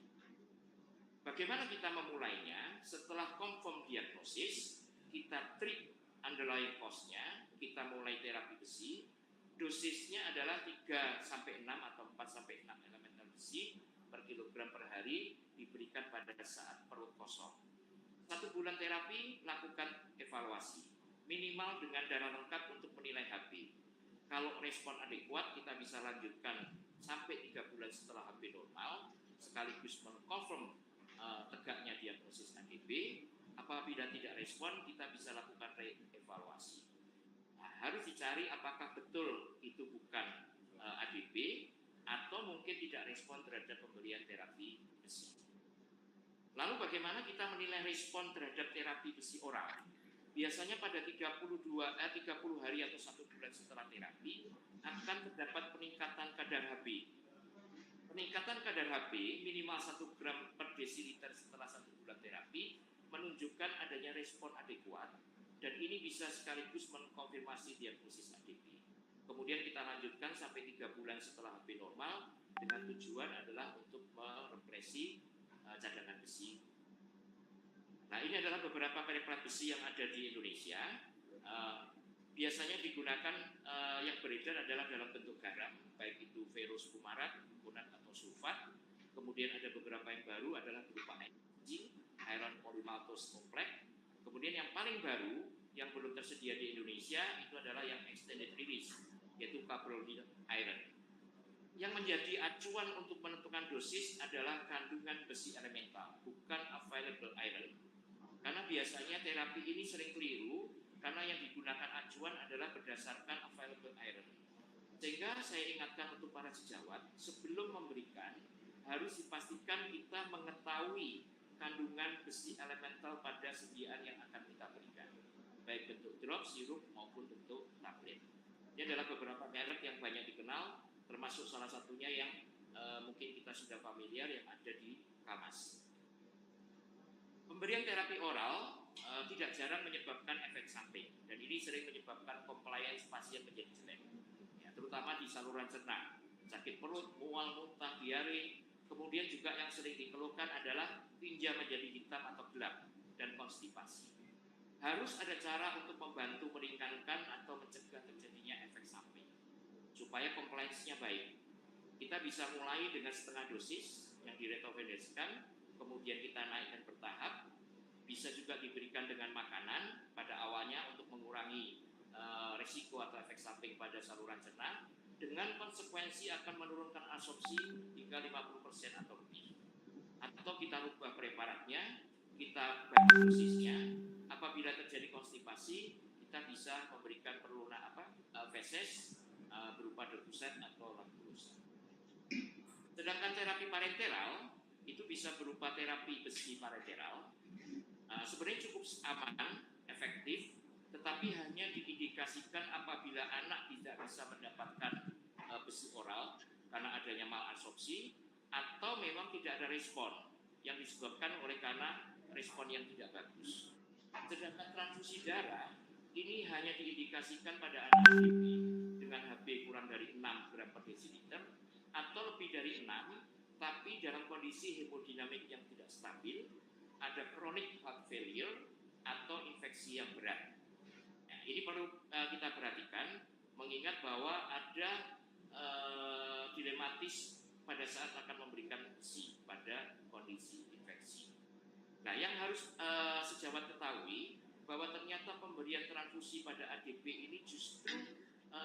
S3: Bagaimana kita memulainya? Setelah confirm diagnosis, kita treat underlying cause-nya, kita mulai terapi besi. Dosisnya adalah 3-6 atau 4-6 elemental besi per kilogram per hari diberikan pada saat perut kosong. 1 bulan terapi, lakukan evaluasi minimal dengan darah lengkap untuk menilai HB. Kalau respon adekuat, kita bisa lanjutkan sampai 3 bulan setelah HB normal, sekaligus mengkonfirm tegaknya diagnosis ADB. Apabila tidak respon, kita bisa lakukan re-evaluasi. Nah, harus dicari apakah betul itu bukan ADB atau mungkin tidak respon terhadap pemberian terapi besi. Lalu bagaimana kita menilai respon terhadap terapi besi oral? Biasanya pada 30 hari atau 1 bulan setelah terapi akan terdapat peningkatan kadar HB. Peningkatan kadar HB minimal 1 gram per desiliter setelah 1 bulan terapi menunjukkan adanya respon adekuat, dan ini bisa sekaligus mengkonfirmasi diagnosis ADB. Kemudian kita lanjutkan sampai 3 bulan setelah HB normal dengan tujuan adalah untuk merepresi cadangan besi. Nah, ini adalah beberapa preparat besi yang ada di Indonesia. Biasanya digunakan yang beredar adalah dalam bentuk garam, baik itu ferrous fumarat, bicarbonat atau sulfat. Kemudian ada beberapa yang baru adalah berupa iron polymaltose complex. Kemudian yang paling baru yang belum tersedia di Indonesia itu adalah yang extended release, yaitu carbonyl iron. Yang menjadi acuan untuk menentukan dosis adalah kandungan besi elemental, bukan available iron. Karena biasanya terapi ini sering keliru karena yang digunakan acuan adalah berdasarkan available iron. Sehingga saya ingatkan untuk para sejawat, sebelum memberikan harus dipastikan kita mengetahui kandungan besi elemental pada sediaan yang akan kita berikan, baik bentuk drop, sirup maupun bentuk tablet. Ini adalah beberapa merek yang banyak dikenal, termasuk salah satunya yang mungkin kita sudah familiar yang ada di Kamas. Pemberian terapi oral tidak jarang menyebabkan efek samping, dan ini sering menyebabkan compliance pasien menjadi jelek, ya, terutama di saluran cerna, sakit perut, mual, muntah, diare. Kemudian juga yang sering dikeluhkan adalah tinja menjadi hitam atau gelap dan konstipasi. Harus ada cara untuk membantu meringankan atau mencegah terjadinya efek samping supaya compliance-nya baik. Kita bisa mulai dengan setengah dosis yang diretrovenaskan, kemudian kita naikkan bertahap. Bisa juga diberikan dengan makanan pada awalnya untuk mengurangi risiko atau efek samping pada saluran cerna, dengan konsekuensi akan menurunkan absorpsi hingga 50% atau lebih. Atau kita rubah preparatnya, kita bagi dosisnya. Apabila terjadi konstipasi, kita bisa memberikan feses berupa degusan atau laktulose. Sedangkan terapi parenteral itu bisa berupa terapi besi parenteral. Sebenarnya cukup aman, efektif, tetapi hanya diindikasikan apabila anak tidak bisa mendapatkan besi oral karena adanya malabsorpsi, atau memang tidak ada respon yang disebabkan oleh karena respon yang tidak bagus. Sedangkan transfusi darah ini hanya diindikasikan pada anak ADB dengan HB kurang dari 6 gram per desiliter atau lebih dari 6, tapi dalam kondisi hemodinamik yang tidak stabil, ada chronic heart failure atau infeksi yang berat. Nah, ini perlu kita perhatikan, mengingat bahwa ada dilematis pada saat akan memberikan besi pada kondisi infeksi. Nah, yang harus sejawat ketahui bahwa ternyata pemberian transfusi pada ADB ini justru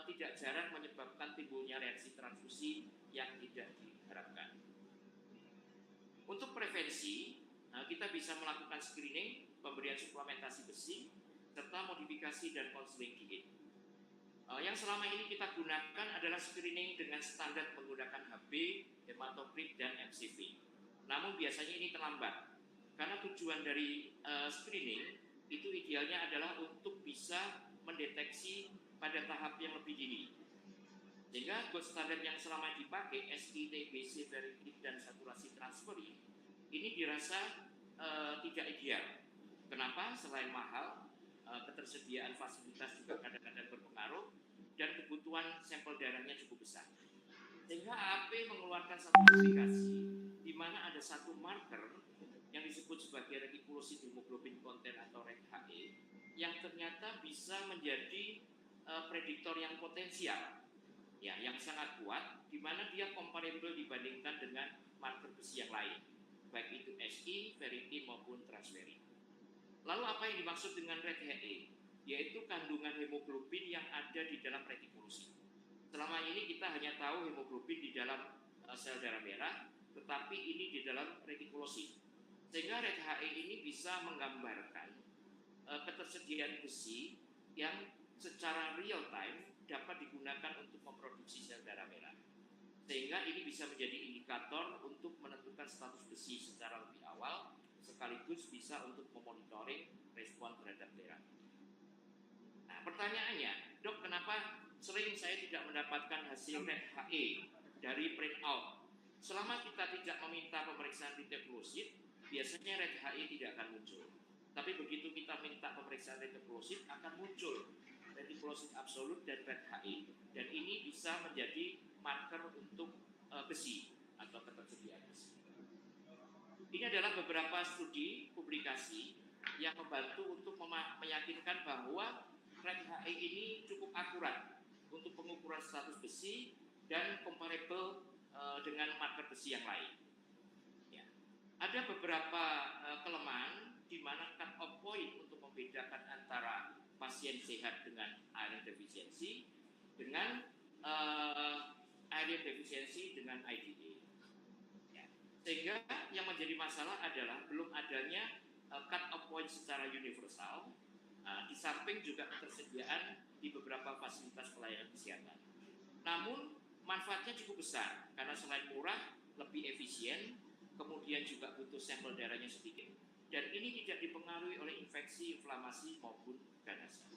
S3: tidak jarang menyebabkan timbulnya reaksi transfusi yang tidak diharapkan. Untuk prevensi, kita bisa melakukan screening, pemberian suplementasi besi, serta modifikasi dan konseling diet. Yang selama ini kita gunakan adalah screening dengan standar menggunakan HB, hematokrit, dan MCV. Namun biasanya ini terlambat, karena tujuan dari screening itu idealnya adalah untuk bisa mendeteksi pada tahap yang lebih dini. Sehingga gold standard yang selama dipakai, SI, TBC, ferritin, dan saturasi transferin, ini dirasa tidak ideal. Kenapa? Selain mahal, ketersediaan fasilitas juga kadang-kadang berpengaruh, dan kebutuhan sampel darahnya cukup besar. Sehingga AAP mengeluarkan satu publikasi di mana ada satu marker yang disebut sebagai retikulosit hemoglobin konten atau RET-HE yang ternyata bisa menjadi prediktor yang potensial, ya, yang sangat kuat, di mana dia comparable dibandingkan dengan marker besi yang lain, baik itu SI, ferritin maupun transferin. Lalu apa yang dimaksud dengan RET-HE? Yaitu kandungan hemoglobin yang ada di dalam retikulosit. Selama ini kita hanya tahu hemoglobin di dalam sel darah merah, tetapi ini di dalam retikulosit. Sehingga RET-HE ini bisa menggambarkan ketersediaan besi yang secara real time dapat digunakan untuk memproduksi sel darah merah. Sehingga ini bisa menjadi indikator untuk menentukan status besi secara lebih awal, sekaligus bisa untuk memonitoring respon terhadap terapi. Nah, pertanyaannya, dok, kenapa sering saya tidak mendapatkan hasil RET-HE dari printout? Selama kita tidak meminta pemeriksaan retikulosit, biasanya RET-HE tidak akan muncul. Tapi begitu kita minta pemeriksaan retikulosit, akan muncul retikulosit absolut dan RET-HE. Dan ini bisa menjadi marker untuk besi atau ketersediaan besi. Ini adalah beberapa studi publikasi yang membantu untuk meyakinkan bahwa RET-HE ini cukup akurat untuk pengukuran status besi dan comparable dengan marker besi yang lain. Ya. Ada beberapa kelemahan di mana cut-off point untuk membedakan antara pasien sehat dengan iron deficiency dengan iron deficiency dengan IDA. Ya. Sehingga yang menjadi masalah adalah belum adanya cut-off point secara universal, di samping juga ketersediaan di beberapa fasilitas pelayanan kesehatan. Namun manfaatnya cukup besar karena selain murah, lebih efisien, kemudian juga butuh sampel darahnya sedikit, dan ini tidak dipengaruhi oleh infeksi, inflamasi maupun ganasnya.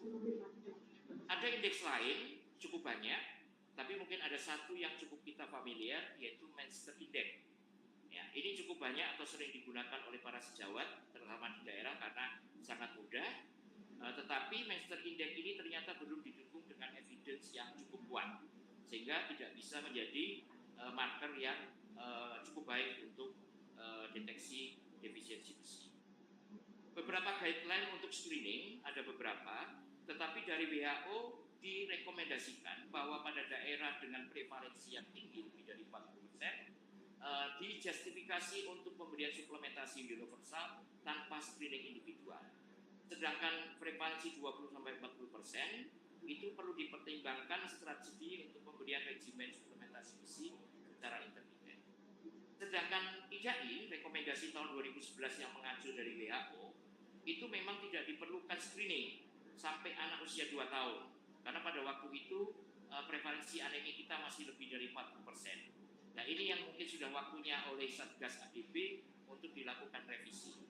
S3: Ada indeks lain cukup banyak, tapi mungkin ada satu yang cukup kita familiar, yaitu Manchester Index. Ya, ini cukup banyak atau sering digunakan oleh para sejawat, terutama di daerah karena sangat mudah. Tetapi Manchester Index ini ternyata belum didukung dengan evidence yang cukup kuat, sehingga tidak bisa menjadi marker yang cukup baik untuk deteksi defisiensi besi. Beberapa guideline untuk screening ada beberapa, tetapi dari WHO direkomendasikan bahwa pada daerah dengan prevalensi yang tinggi lebih dari 40%, dijustifikasi untuk pemberian suplementasi universal tanpa screening individual. Sedangkan prevalensi 20-40% itu perlu dipertimbangkan strategi untuk pemberian regimen suplementasi besi secara intermiten. Sedangkan IDAI, rekomendasi tahun 2011 yang mengacu dari WHO, itu memang tidak diperlukan screening sampai anak usia 2 tahun. Karena pada waktu itu prevalensi anemia kita masih lebih dari 40%. Nah, ini yang mungkin sudah waktunya oleh Satgas ADB untuk dilakukan revisi.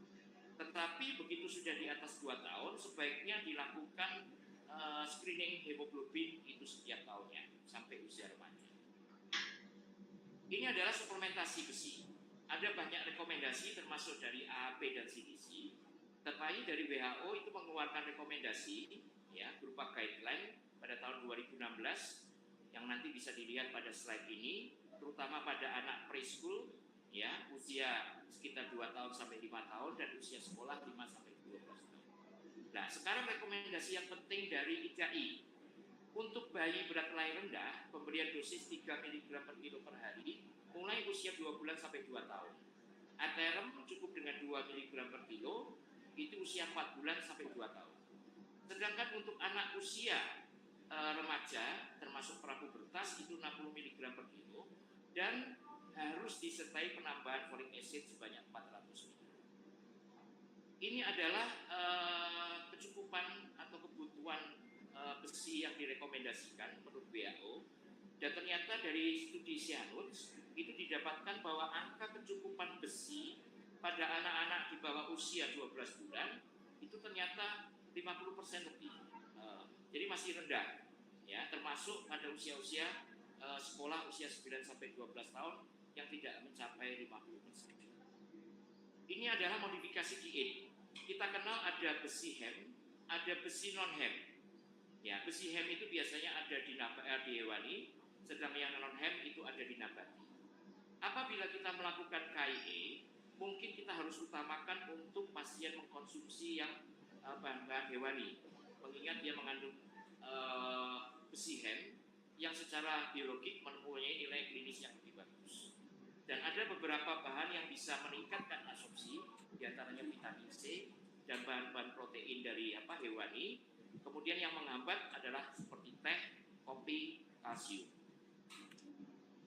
S3: Tetapi begitu sudah di atas 2 tahun, sebaiknya dilakukan screening hemoglobin itu setiap tahunnya sampai usia remaja. Ini adalah suplementasi besi. Ada banyak rekomendasi termasuk dari AAP dan CDC. Tetapi dari WHO itu mengeluarkan rekomendasi ya berupa guideline pada tahun 2016 yang nanti bisa dilihat pada slide ini, terutama pada anak preschool ya usia sekitar 2 tahun sampai 5 tahun dan usia sekolah 5 sampai 12 tahun. Nah, sekarang rekomendasi yang penting dari IDAI untuk bayi berat mulai rendah, pemberian dosis 3 mg per kilo per hari mulai usia 2 bulan sampai 2 tahun. Aterem cukup dengan 2 mg per kilo, itu usia 4 bulan sampai 2 tahun. Sedangkan untuk anak usia remaja termasuk prapubertas itu 60 mg per kilo dan harus disertai penambahan folic acid sebanyak 400 mg. Ini adalah kecukupan atau kebutuhan besi yang direkomendasikan menurut WHO, dan ternyata dari studi Sianuts itu didapatkan bahwa angka kecukupan besi pada anak-anak di bawah usia 12 bulan itu ternyata 50% lebih. Jadi masih rendah, ya, termasuk pada usia-usia sekolah usia 9 sampai 12 tahun yang tidak mencapai 50%. Ini adalah modifikasi diet. Kita kenal ada besi hem, ada besi non hem. Ya, besi hem itu biasanya ada di hewani, sedang yang non hem itu ada di nabati. Apabila kita melakukan KIE, mungkin kita harus utamakan untuk pasien mengkonsumsi yang bahan-bahan hewani, mengingat dia mengandung besi hem yang secara biologik mempunyai nilai klinis yang lebih bagus. Dan ada beberapa bahan yang bisa meningkatkan absorpsi, diantaranya vitamin C dan bahan-bahan protein dari hewani. Kemudian yang menghambat adalah seperti teh, kopi, kalsium.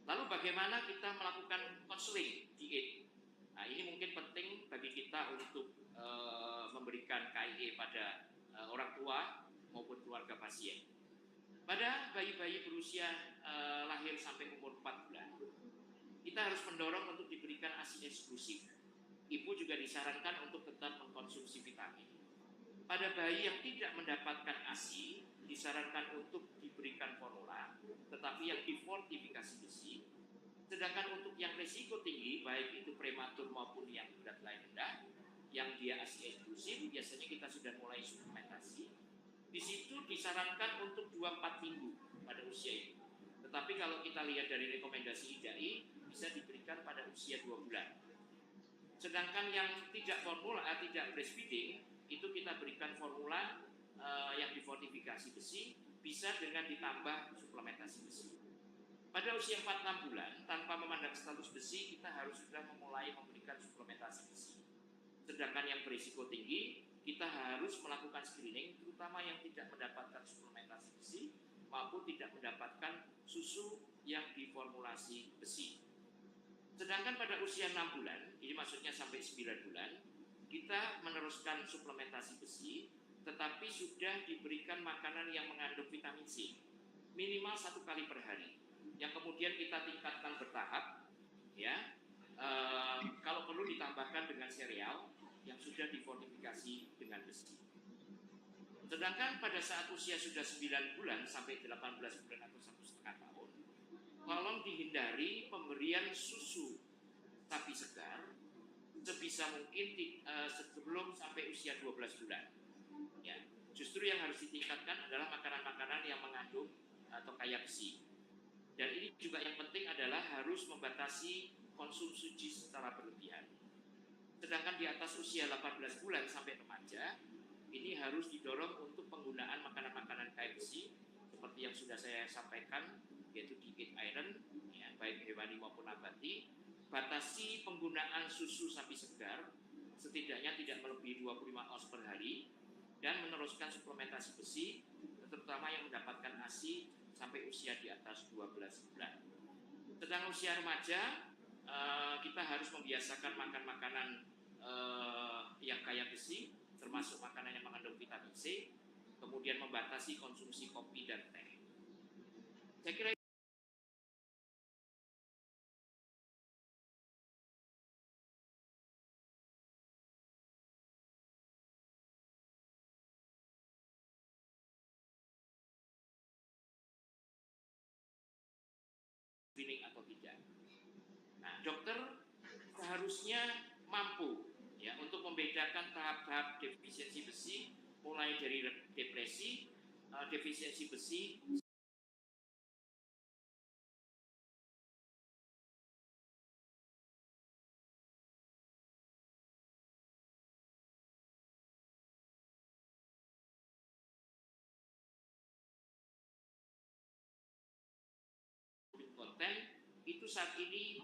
S3: Lalu bagaimana kita melakukan konseling diet? Nah, ini mungkin penting bagi kita untuk memberikan KIE pada orang tua maupun keluarga pasien. Pada bayi-bayi berusia lahir sampai umur 4 bulan, kita harus mendorong untuk diberikan ASI eksklusif. Ibu juga disarankan untuk tetap mengkonsumsi vitamin. Pada bayi yang tidak mendapatkan ASI, disarankan untuk diberikan formula, tetapi yang difortifikasi besi. Sedangkan untuk yang risiko tinggi, baik itu prematur maupun yang berat lain rendah, yang dia ASI eksklusif, biasanya kita sudah mulai suplementasi. Di situ disarankan untuk 2-4 minggu pada usia itu. Tetapi kalau kita lihat dari rekomendasi IDAI, bisa diberikan pada usia 2 bulan. Sedangkan yang tidak formula, tidak breastfeeding, itu kita berikan formula yang difortifikasi besi, bisa dengan ditambah suplementasi besi. Pada usia 4-6 bulan, tanpa memandang status besi, kita harus sudah memulai memberikan suplementasi besi. Sedangkan yang berisiko tinggi, kita harus melakukan screening, terutama yang tidak mendapatkan suplementasi besi, maupun tidak mendapatkan susu yang diformulasi besi. Sedangkan pada usia 6 bulan, ini maksudnya sampai 9 bulan, kita meneruskan suplementasi besi, tetapi sudah diberikan makanan yang mengandung vitamin C, minimal 1 kali per hari, yang kemudian kita tingkatkan bertahap, ya. Kalau perlu ditambahkan dengan sereal yang sudah difortifikasi dengan besi. Sedangkan pada saat usia sudah 9 bulan sampai 18 bulan atau 1,5 tahun, tolong dihindari pemberian susu sapi segar sebisa mungkin sebelum sampai usia 12 bulan. Ya, justru yang harus ditingkatkan adalah makanan-makanan yang mengandung atau kaya besi. Dan ini juga yang penting adalah harus membatasi konsumsi secara berlebihan. Sedangkan di atas usia 18 bulan sampai remaja, ini harus didorong untuk penggunaan makanan-makanan kaya besi seperti yang sudah saya sampaikan, yaitu diet iron, ya, baik hewani maupun nabati. Batasi penggunaan susu sapi segar, setidaknya tidak melebihi 25 oz per hari, dan meneruskan suplementasi besi, terutama yang mendapatkan ASI sampai usia di atas 12 bulan. Sedang usia remaja, kita harus membiasakan makan makanan yang kaya besi, termasuk makanan yang mengandung vitamin C, kemudian membatasi konsumsi kopi dan teh. Saya kira screening atau tidak. Nah, dokter seharusnya mampu, ya, untuk membedakan tahap-tahap defisiensi besi, mulai dari depresi, defisiensi besi, konten itu saat ini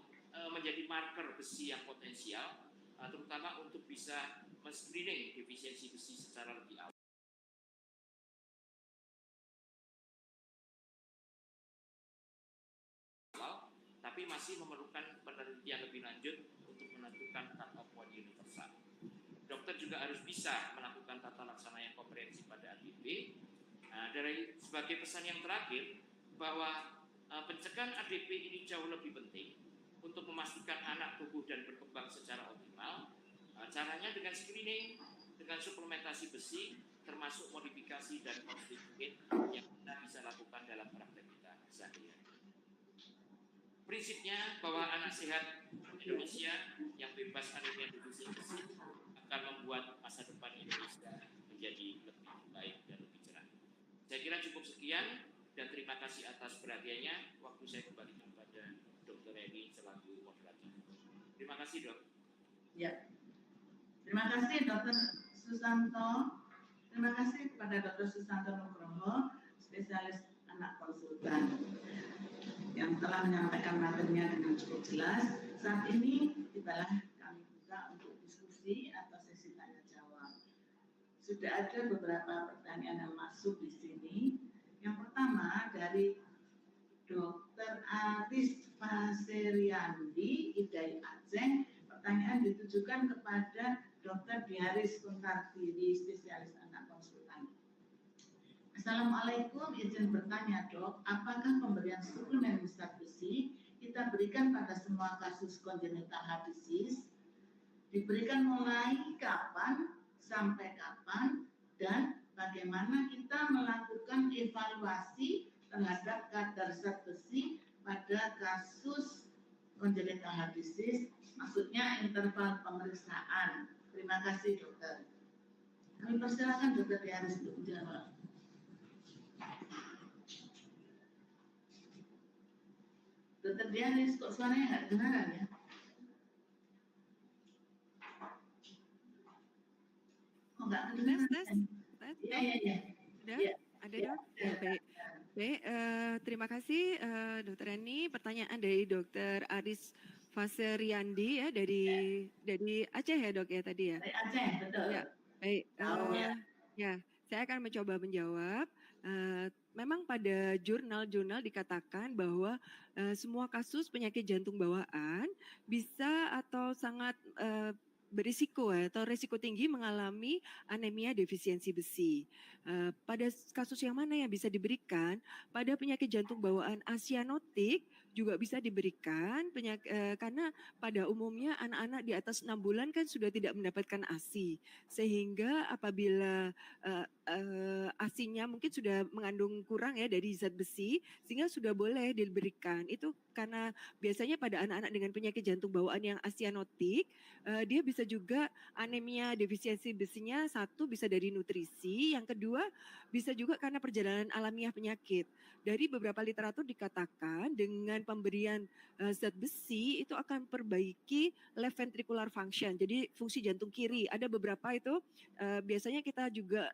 S3: menjadi marker besi yang potensial, terutama untuk bisa men-screening defisiensi besi secara lebih awal. tetapi masih memerlukan penelitian lebih lanjut untuk menentukan cut-off point universal. Dokter juga harus bisa melakukan tata laksana yang komprehensif pada ADP. Dari sebagai pesan yang terakhir bahwa pencegahan ADP ini jauh lebih penting untuk memastikan anak tumbuh dan berkembang secara optimal. Caranya dengan screening, dengan suplementasi besi, termasuk modifikasi dan konflik yang kita bisa lakukan dalam praktek kita sehari-hari. Prinsipnya bahwa anak sehat Indonesia yang bebas anemia defisiensi akan membuat masa depan Indonesia menjadi lebih baik dan lebih cerah. Saya kira cukup sekian dan terima kasih atas perhatiannya. Waktu saya kembalikan pada Dr. Eni selaku moderator. Terima kasih, Dok.
S1: Ya, terima kasih Dr. Susanto. Terima kasih kepada Dr. Susanto Nugroho, spesialis anak konsultan, yang telah menyampaikan materinya dengan cukup jelas. Saat ini tibalah kami buka untuk diskusi atau sesi tanya jawab. Sudah ada beberapa pertanyaan yang masuk di sini. Yang pertama dari Dr. Aris Faseriandi, Idai Aceh. Pertanyaan ditujukan kepada Dr. Diaris Kuntartiri, spesialis anak konsultan. Assalamualaikum, izin bertanya dok, apakah pemberian suplemen zat besi kita berikan pada semua kasus congenital heart disease? Diberikan mulai kapan, sampai kapan, dan bagaimana kita melakukan evaluasi terhadap kadar zat besi pada kasus congenital heart disease, maksudnya interval pemeriksaan. Terima kasih dokter. Kami persilakan Dr. Diaris untuk menjawab. Dr. Diaris, kok suaranya nggak kedengaran ya? Kok nggak kedengaran? Iya.
S2: Ada, ada dok. Ya, baik. Baik, terima kasih Dr. Eni. Pertanyaan dari Dr. Aris Faseriandi ya dari Aceh ya dok ya tadi ya.
S1: Dari Aceh, betul.
S2: Ya, baik. Ya, saya akan mencoba menjawab. Memang pada jurnal-jurnal dikatakan bahwa semua kasus penyakit jantung bawaan bisa atau sangat berisiko atau risiko tinggi mengalami anemia defisiensi besi. Pada kasus yang mana yang bisa diberikan? Pada penyakit jantung bawaan asianotik juga bisa diberikan karena pada umumnya anak-anak di atas 6 bulan kan sudah tidak mendapatkan ASI, sehingga apabila ASINya mungkin sudah mengandung kurang ya dari zat besi, sehingga sudah boleh diberikan. Itu karena biasanya pada anak-anak dengan penyakit jantung bawaan yang asianotik, dia bisa juga anemia defisiensi besinya, satu bisa dari nutrisi, yang kedua bisa juga karena perjalanan alamiah penyakit. Dari beberapa literatur dikatakan dengan pemberian zat besi itu akan perbaiki left ventricular function, jadi fungsi jantung kiri. Ada beberapa itu biasanya kita juga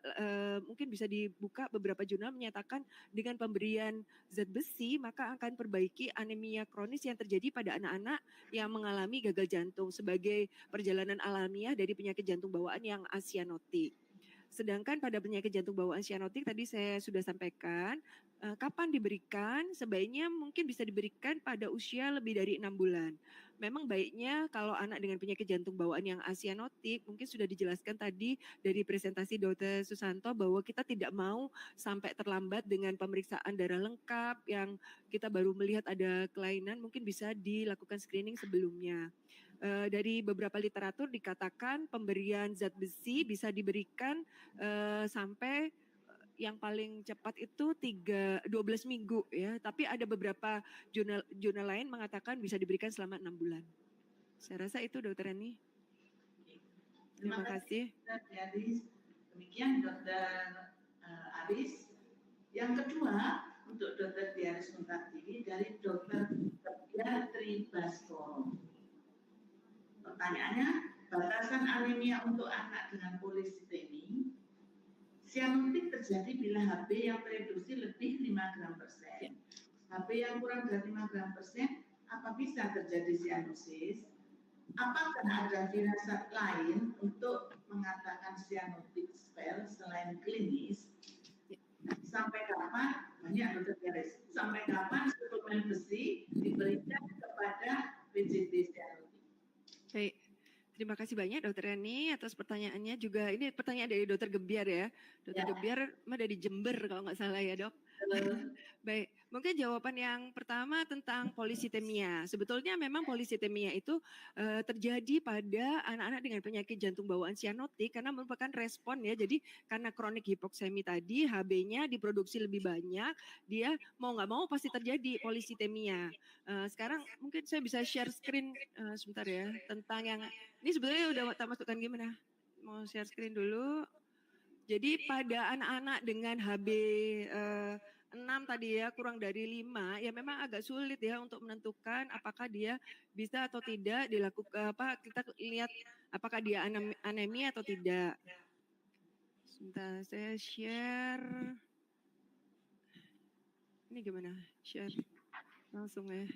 S2: mungkin bisa dibuka beberapa jurnal menyatakan dengan pemberian zat besi maka akan perbaiki anemia kronis yang terjadi pada anak-anak yang mengalami gagal jantung sebagai perjalanan alamiah dari penyakit jantung bawaan yang asianotik. Sedangkan pada penyakit jantung bawaan asianotik tadi saya sudah sampaikan, kapan diberikan? Sebaiknya mungkin bisa diberikan pada usia lebih dari 6 bulan. Memang baiknya kalau anak dengan penyakit jantung bawaan yang asianotik, mungkin sudah dijelaskan tadi dari presentasi Dr. Susanto bahwa kita tidak mau sampai terlambat dengan pemeriksaan darah lengkap yang kita baru melihat ada kelainan, mungkin bisa dilakukan screening sebelumnya. Dari beberapa literatur dikatakan pemberian zat besi bisa diberikan sampai yang paling cepat itu 12 minggu ya, tapi ada beberapa jurnal lain mengatakan bisa diberikan selama 6 bulan. Saya rasa itu Dr. Eni. Terima kasih.
S1: Dr. Aris. Demikian Dr. Aris. Yang kedua untuk Dr. Diaris Kuntartiri dari Dr. Tri Baskoro. Pertanyaannya, batasan anemia untuk anak dengan polisitemi. Sianotik terjadi bila HB yang tereduksi lebih 5 gram per sen. HB yang kurang dari 5 gram per sen, apa bisa terjadi sianosis? Apakah ada firasat lain untuk mengatakan sianotik spell selain klinis? Sampai kapan, banyak Dr. Garis, sampai kapan suplemen besi diberikan kepada
S2: kasih banyak Dokter Reni atas pertanyaannya juga. Ini pertanyaan dari Dokter Gebiar ya. Dokter Gebiar mah dari Jember kalau nggak salah ya dok. Baik, mungkin jawaban yang pertama tentang polisitemia. Sebetulnya memang polisitemia itu terjadi pada anak-anak dengan penyakit jantung bawaan sianotik karena merupakan respon ya. Jadi karena kronik hipoksemi tadi HB-nya diproduksi lebih banyak, dia mau nggak mau pasti terjadi polisitemia. Sekarang mungkin saya bisa share screen sebentar ya tentang yang ini sebenarnya udah tak masukkan gimana? Mau share screen dulu. Jadi pada anak-anak dengan HB 6 tadi ya kurang dari 5 ya memang agak sulit ya untuk menentukan apakah dia bisa atau tidak dilakukan kita lihat apakah dia anemia atau tidak. Sebentar saya share. Ini gimana? Share langsung ya.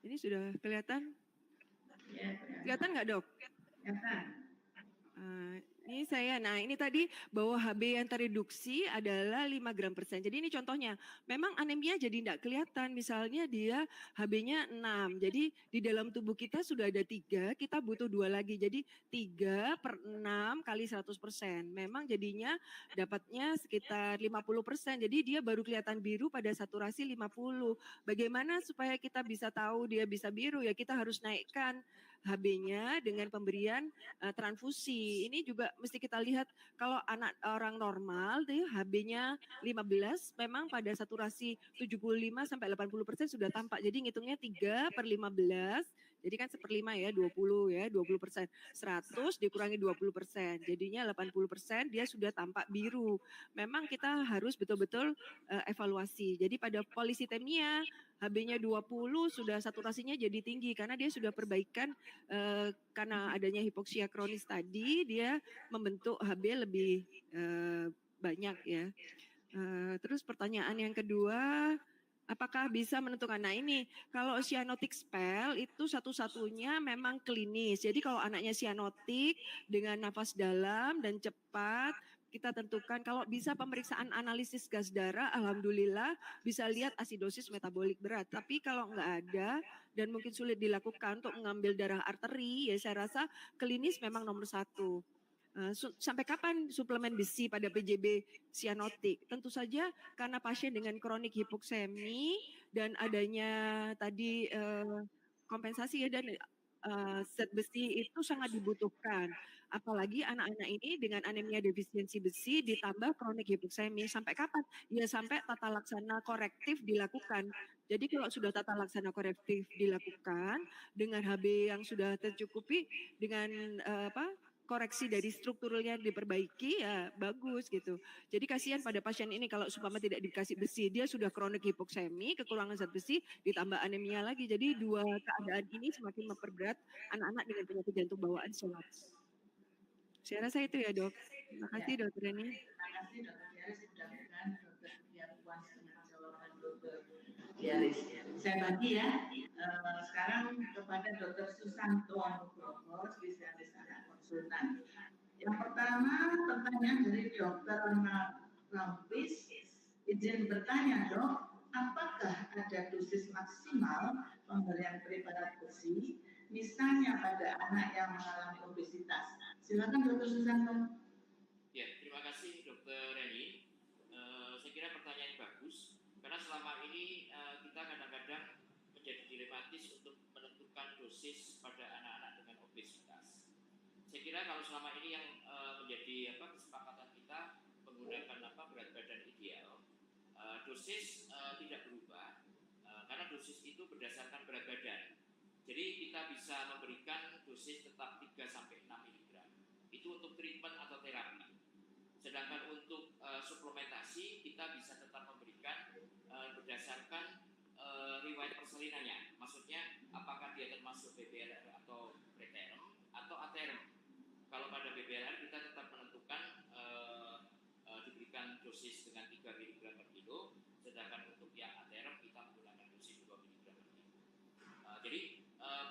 S2: Ini sudah kelihatan? Kelihatan nggak dok?
S1: Kelihatan.
S2: Ini saya, nah ini tadi bahwa HB yang tereduksi adalah 5 gram per sen. Jadi ini contohnya, memang anemia jadi tidak kelihatan. Misalnya dia HB-nya 6, jadi di dalam tubuh kita sudah ada 3, kita butuh 2 lagi. Jadi 3/6 kali 100%. Memang jadinya dapatnya sekitar 50%. Jadi dia baru kelihatan biru pada saturasi 50. Bagaimana supaya kita bisa tahu dia bisa biru? Ya kita harus naikkan HB-nya dengan pemberian transfusi. Ini juga mesti kita lihat kalau anak orang normal tuh HB-nya 15 memang pada saturasi 75 sampai 80% sudah tampak. Jadi ngitungnya 3/15. Jadi kan 1/5 ya, 20 ya, 20%. 100 dikurangi 20%. Jadinya 80% dia sudah tampak biru. Memang kita harus betul-betul evaluasi. Jadi pada polisitemia HB-nya 20 sudah saturasinya jadi tinggi karena dia sudah perbaikan karena adanya hipoksia kronis tadi dia membentuk HB lebih banyak ya. Terus pertanyaan yang kedua, apakah bisa menentukan? Nah ini kalau cyanotic spell itu satu-satunya memang klinis. Jadi kalau anaknya cyanotic dengan nafas dalam dan cepat, kita tentukan kalau bisa pemeriksaan analisis gas darah, alhamdulillah bisa lihat asidosis metabolik berat. Tapi kalau nggak ada dan mungkin sulit dilakukan untuk mengambil darah arteri, ya saya rasa klinis memang nomor 1. Sampai kapan suplemen besi pada PJB cyanotic? Tentu saja karena pasien dengan kronik hipoksemi dan adanya tadi kompensasi ya dan zat besi itu sangat dibutuhkan. Apalagi anak-anak ini dengan anemia defisiensi besi ditambah kronik hipoksemi. Sampai kapan? Ya sampai tata laksana korektif dilakukan. Jadi kalau sudah tata laksana korektif dilakukan dengan HB yang sudah tercukupi dengan koreksi dari strukturalnya diperbaiki ya bagus gitu. Jadi kasihan pada pasien ini kalau supaya tidak dikasih besi, dia sudah kronik hipoksemi, kekurangan zat besi, ditambah anemia lagi. Jadi dua keadaan ini semakin memperberat anak-anak dengan penyakit jantung bawaan sholat. Saya rasa itu ya dok. Terima kasih dokter Reni.
S1: Terima kasih dokter Diaris sudah berikan dokter Dian Puan setengah jawaban dokter Diaris. Saya bagi ya. Sekarang kepada dokter Susanto Anugroho, spesialis anak konsultan. Yang pertama pertanyaan dari dokter Rampis, izin bertanya dok, apakah ada dosis maksimal pemberian preparat besi, misalnya pada anak yang mengalami obesitas? Silakan dokter Susanto.
S3: Ya, terima kasih dokter Reni. Saya kira pertanyaan bagus, karena selama ini kita kadang-kadang menjadi dilematis untuk menentukan dosis pada anak-anak dengan obesitas. Saya kira kalau selama ini yang menjadi kesepakatan kita menggunakan berat badan ideal, dosis tidak berubah karena dosis itu berdasarkan berat badan. Jadi kita bisa memberikan dosis tetap 3-6 mg. Itu untuk treatment atau terapi. Sedangkan untuk suplementasi kita bisa tetap memberikan berdasarkan riwayat persalinannya. Maksudnya apakah dia termasuk BBLR atau preterm atau aterm. Kalau pada BBLR kita tetap menentukan diberikan dosis dengan 3 mg per kilo, sedangkan untuk yang aterm kita menggunakan dosis 2 mg per kilo. Jadi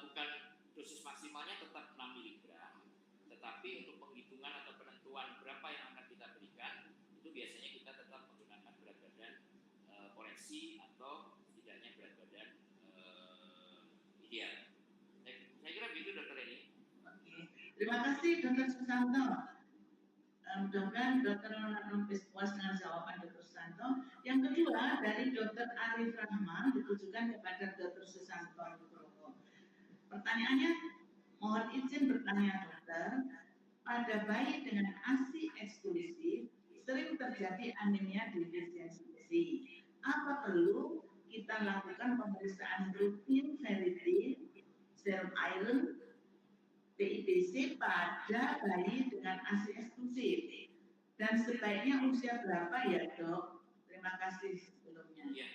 S3: bukan dosis maksimalnya tetap 6 mg, tetapi untuk penghitungan atau penentuan berapa yang akan kita berikan, itu biasanya kita tetap menggunakan berat badan koreksi atau setidaknya berat badan ideal. Saya kira begitu dokter Reni.
S1: Terima kasih Dr. Susanto. Mudah-mudahan dokter puas dengan jawaban Dr. Susanto. Yang kedua dari Dr. Arif Rahman ditujukan kepada Dr. Susanto Nugroho. Pertanyaannya, mohon izin bertanya dokter, pada bayi dengan ASI eksklusif sering terjadi anemia defisiensi besi. Apa perlu kita lakukan pemeriksaan rutin ferritin, serum iron, PIBC pada bayi dengan ASI eksklusif? Dan sebaiknya usia berapa ya dok? Terima kasih sebelumnya.
S3: Ya,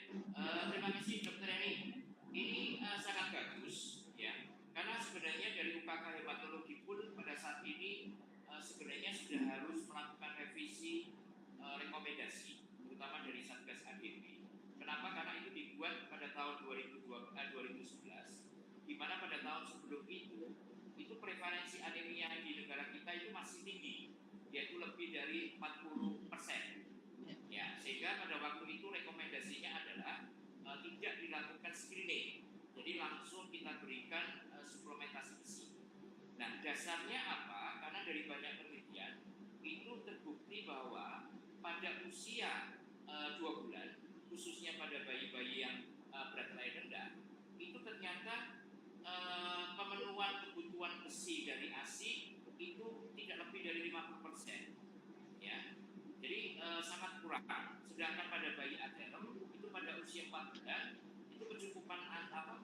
S3: terima kasih dokter Eni. Ini sangat bagus ya, karena sebenarnya dari UKK Hematologi pun pada saat ini sebenarnya sudah harus melakukan revisi rekomendasi, terutama dari Satgas ADB. Kenapa? Karena itu dibuat pada tahun 2011, di mana pada tahun sebelum itu prevalensi anemia di negara kita itu masih tinggi, yaitu lebih dari 40%. Ya, sehingga pada waktu itu rekomendasinya adalah tidak dilakukan screening, jadi langsung kita berikan suplementasi besi. Nah, dasarnya apa? Karena dari banyak penelitian itu terbukti bahwa pada usia 2 bulan, khususnya pada bayi-bayi yang berat lain rendah, itu ternyata pemenuhan kebutuhan besi dari ASI itu tidak lebih dari 50%. Ya. Jadi sangat kurang. Sedangkan pada bayi aterem itu pada usia 4 bulan itu kecukupan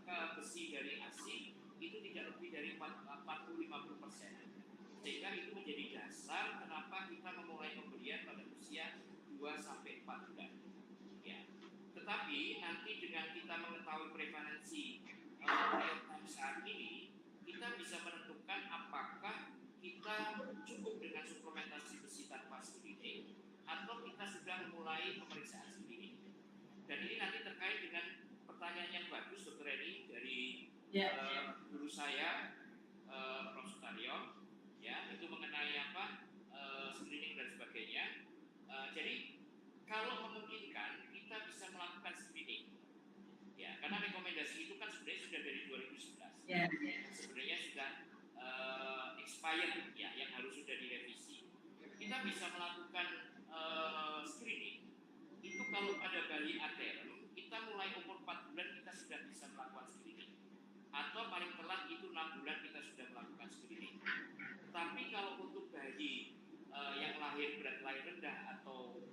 S3: ke besi dari ASI itu tidak lebih dari 40-50%. Sehingga itu menjadi dasar kenapa kita memulai pemberian pada usia 2-4 bulan. Ya. Tetapi nanti dengan kita mengetahui prevalensi real time saat ini, kita bisa menentukan apakah kita cukup dengan suplementasi besi tanpa screening atau kita sudah memulai pemeriksaan screening. Dan ini nanti terkait dengan pertanyaan yang bagus Dr. Eni dari guru saya Prof. Sutaryo, ya, itu mengenai apa screening dan sebagainya. Jadi kalau memungkinkan kita bisa melakukan screening, ya, karena rekomendasi itu kan sebenarnya sudah dari 2011. Sebenarnya sudah expired, ya, yang harus sudah direvisi. Kita bisa melakukan screening itu kalau pada bayi aterem kita mulai umur 4 bulan kita sudah bisa melakukan screening, atau paling telat itu 6 bulan kita sudah melakukan screening. Tapi kalau untuk bayi yang lahir berat lahir rendah atau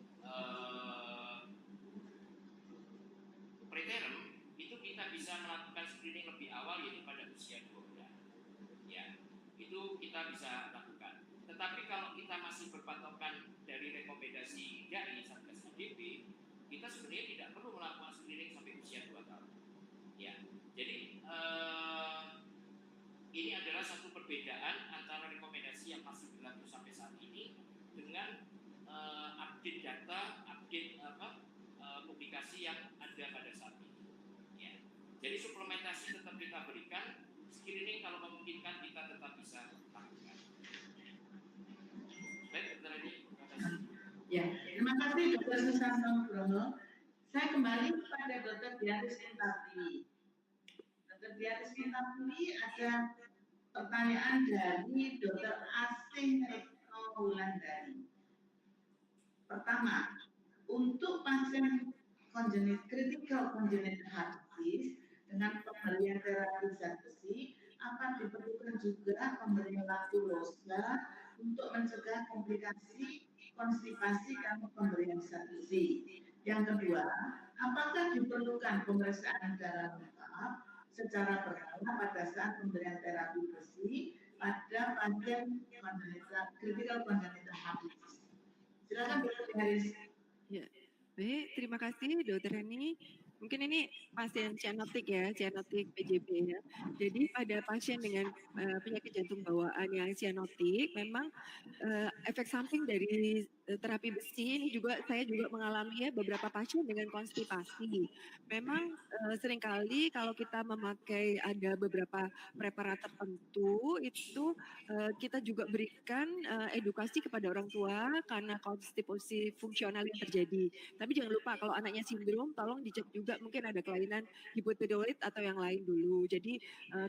S3: preterm itu kita bisa melakukan screening lebih awal, yaitu pada usia 2 bulan. Ya, itu kita bisa lakukan. Tetapi kalau kita masih berpatokan dari rekomendasi dari Satgas ADB, kita sebenarnya tidak perlu melakukan screening sampai usia 2 tahun. Ya, jadi ini adalah satu perbedaan antara rekomendasi yang masih berlaku sampai saat ini dengan update data, update publikasi yang ada pada saat ini. Ya. Jadi suplementasi tetap kita berikan, screening kalau memungkinkan kita tetap bisa lakukan. Baik, Dr. Eni, terima kasih.
S1: Ya, terima kasih Dr. Susanto Nugroho. Saya kembali kepada Dr. Diaris Intabili. Dr. Diaris Intabili, ada pertanyaan dari Dr. Asing Retno Wulandari. Pertama, untuk pasien critical congenital heart disease dengan pemberian terapi zat besi, apa diperlukan juga pemberian lakulosa untuk mencegah komplikasi konstipasi karena pemberian zat besi? Yang kedua, apakah diperlukan pemeriksaan darah lengkap secara berkala pada saat pemberian terapi besi pada pasien critical congenital heart disease? Silakan Dr. Haris.
S2: Ya, baik, terima kasih Dr. Eni. Mungkin ini pasien cianotik ya, cianotik PJB ya. Jadi pada pasien dengan penyakit jantung bawaan yang cianotik, memang efek samping dari terapi besi ini saya juga mengalami ya beberapa pasien dengan konstipasi. Memang seringkali kalau kita memakai ada beberapa preparat tertentu itu kita juga berikan edukasi kepada orang tua karena konstipasi fungsional yang terjadi. Tapi jangan lupa kalau anaknya sindrom, tolong dicek juga juga mungkin ada kelainan hipotiroid atau yang lain dulu. Jadi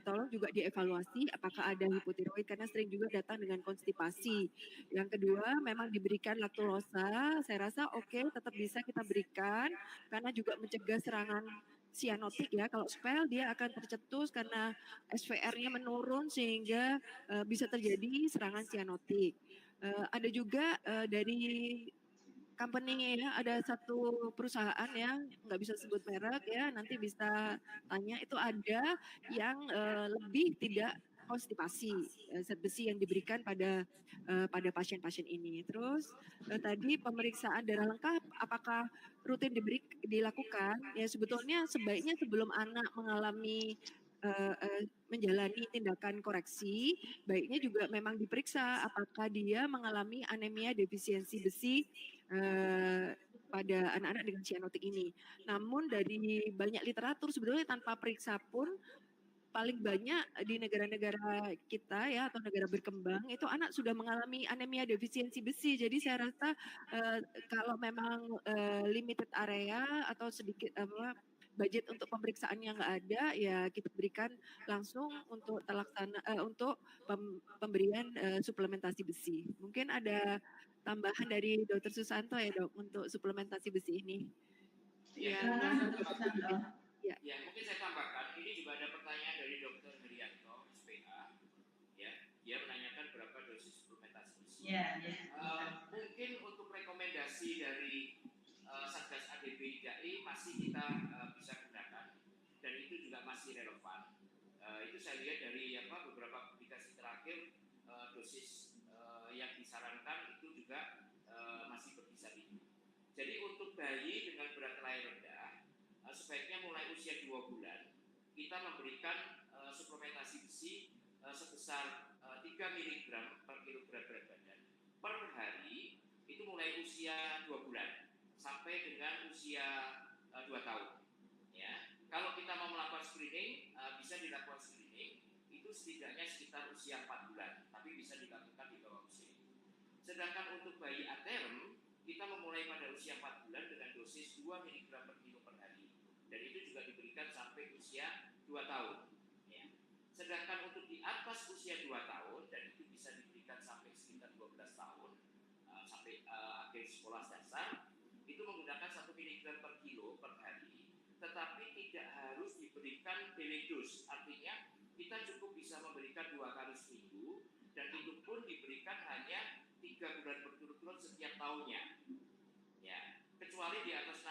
S2: tolong juga dievaluasi apakah ada hipotiroid karena sering juga datang dengan konstipasi. Yang kedua, memang diberikan laktosa, saya rasa oke, tetap bisa kita berikan karena juga mencegah serangan sianotik ya. Kalau spell dia akan tercetus karena SVR-nya menurun sehingga bisa terjadi serangan sianotik. Ada juga dari company ya, ada satu perusahaan yang nggak bisa sebut merek ya, nanti bisa tanya itu ada yang lebih tidak konstipasi zat besi yang diberikan pada pasien-pasien ini. Terus tadi pemeriksaan darah lengkap apakah rutin dilakukan? Ya sebetulnya sebaiknya sebelum anak mengalami menjalani tindakan koreksi, baiknya juga memang diperiksa apakah dia mengalami anemia defisiensi besi pada anak-anak dengan sianotik ini. Namun dari banyak literatur sebetulnya tanpa periksa pun paling banyak di negara-negara kita ya atau negara berkembang itu anak sudah mengalami anemia defisiensi besi. Jadi saya rasa kalau memang limited area atau sedikit budget untuk pemeriksaan yang nggak ada ya kita berikan langsung untuk untuk pemberian suplementasi besi. Mungkin ada tambahan dari Dr. Susanto ya dok untuk suplementasi besi ini.
S3: Ya,
S2: Ya.
S3: Ya, mungkin saya tambahkan, ini juga ada pertanyaan dari Dr. Herianto, SPA, ya, dia menanyakan berapa dosis suplementasi besi. Mungkin untuk rekomendasi dari Satgas ADB IDAI masih kita bisa gunakan, dan itu juga masih relevan. Itu saya lihat dari beberapa publikasi terakhir dosis yang disarankan itu juga masih berkisar itu. Jadi untuk bayi dengan berat lahir rendah, sebaiknya mulai usia 2 bulan kita memberikan suplementasi besi sebesar 3 mg per kilogram berat badan per hari, itu mulai usia 2 bulan sampai dengan usia 2 tahun. Ya, kalau kita mau melakukan screening, bisa dilakukan screening itu setidaknya sekitar usia 4 bulan, tapi bisa dilakukan di bawah usia itu. Sedangkan untuk bayi aterm kita memulai pada usia 4 bulan dengan dosis 2 mg per kilo per hari, dan itu juga diberikan sampai usia 2 tahun. Ya. Sedangkan untuk di atas usia 2 tahun, dan itu bisa diberikan sampai sekitar 12 tahun, sampai akhir sekolah dasar, itu menggunakan 1 mg per kilo per hari, tetapi tidak harus diberikan daily dose, artinya kita cukup bisa memberikan 2 kali seminggu, dan itu pun diberikan hanya 3 bulan berturut-turut setiap tahunnya. Ya, kecuali di atas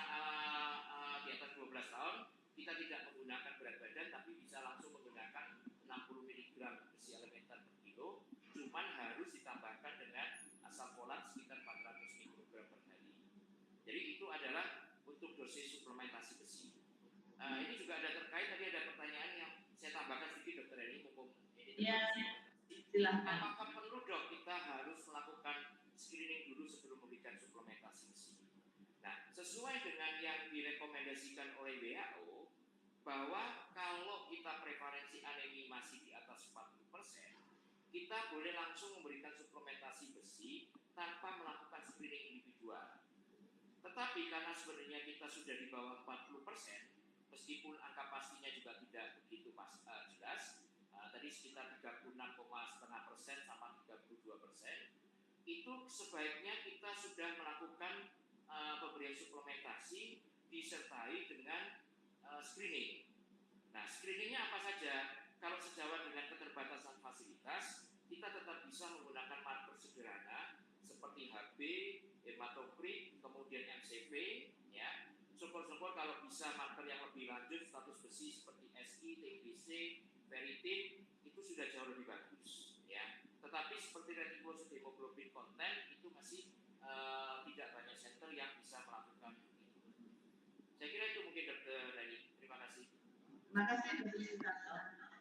S3: 12 tahun kita tidak menggunakan berat badan, tapi bisa langsung menggunakan 60 mg besi elementer per kilo, cuman harus ditambahkan dengan asam folat sekitar 400 mikrogram per hari. Jadi itu adalah untuk dosis suplementasi besi. Ini juga ada terkait, tadi ada pertanyaan yang saya tambahkan sedikit dokter ini, mumpung ini
S1: silahkan.
S3: Apakah perlu dok kita harus melakukan screening dulu sebelum memberikan suplementasi besi? Nah, sesuai dengan yang direkomendasikan oleh WHO, bahwa kalau kita prevalensi anemi masih di atas 40%, kita boleh langsung memberikan suplementasi besi tanpa melakukan screening individual. Tetapi karena sebenarnya kita sudah di bawah 40%, meskipun angka pastinya juga tidak begitu jelas, tadi sekitar 36,5% sama 32%, itu sebaiknya kita sudah melakukan pemberian suplementasi disertai dengan screening. Nah, screeningnya apa saja? Kalau sejauh dengan keterbatasan fasilitas, kita tetap bisa menggunakan marker sederhana seperti HB, hematokrit, kemudian MCV, ya. Syukur-syukur kalau bisa marker yang lebih lanjut status besi seperti SI, TBC, ferritin itu sudah jauh lebih bagus, ya. Tetapi seperti reticulocyte hemoglobin content itu masih tidak banyak center yang bisa melakukan itu. Saya kira itu mungkin Dr. Dani. Terima kasih.
S1: Terima kasih Dr. Susanto.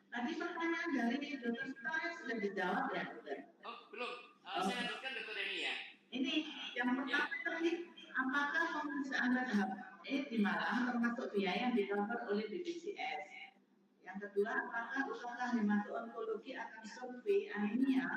S1: Tadi pertanyaan dari Dr. Susanto sudah dijawab ya, Dokter?
S3: Oh, belum. Saya lanjutkan Dr. Dani ya.
S1: Ini yang pertama tadi, apakah pemeriksaan tahap di Malang termasuk biaya yang di-cover oleh BPJS? Yang kedua, apakah hemato-onkologi akan survei anemia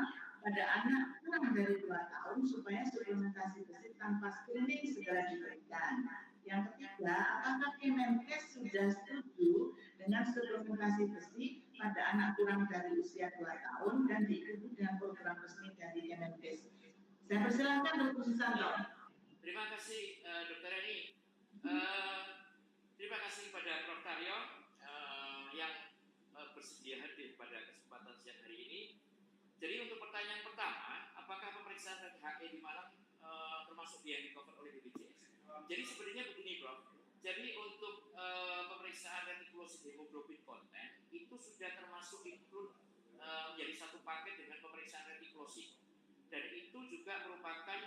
S1: pada anak kurang dari 2 tahun supaya suplementasi besi tanpa screening segera diberikan? Yang ketiga, ketiga, apakah Kemenkes sudah setuju dengan suplementasi besi pada anak kurang dari usia 2 tahun dan diikuti dengan program resmi dari Kemenkes? Saya persilakan Dr. Susanto.
S3: Terima kasih Dr. Eni. Terima kasih kepada Prof. Taryo yang bersedia hadir pada kesempatan siang hari ini. Jadi untuk pertanyaan pertama, apakah pemeriksaan RHE di Malang termasuk yang di-cover oleh BPJS? Jadi sebenarnya begini, Prof. Jadi untuk pemeriksaan retikulosit hemoglobin konten itu sudah termasuk include menjadi satu paket dengan pemeriksaan retikulosit. Dan itu juga merupakan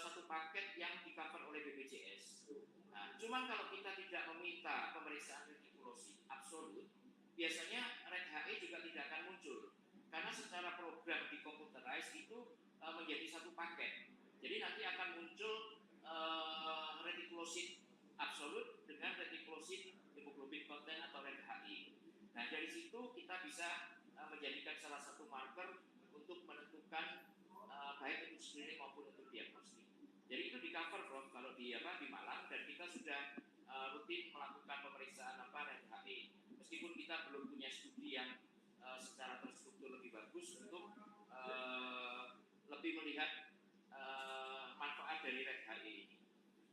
S3: satu paket yang di-cover oleh BPJS. Nah, cuman kalau kita tidak meminta pemeriksaan retikulosit absolut, biasanya RHE juga tidak akan muncul. Karena secara program di computerized itu menjadi satu paket. Jadi nanti akan muncul retikulosit absolut dengan retikulosit hemoglobin konten atau RHI. Nah dari situ kita bisa menjadikan salah satu marker untuk menentukan baik itu screening maupun untuk diagnostik. Jadi itu di cover Prof kalau di Malang, dan kita sudah rutin melakukan pemeriksaan RHI. Meskipun kita belum punya studi yang secara terstruktur lebih bagus untuk lebih melihat manfaat dari RHI ini.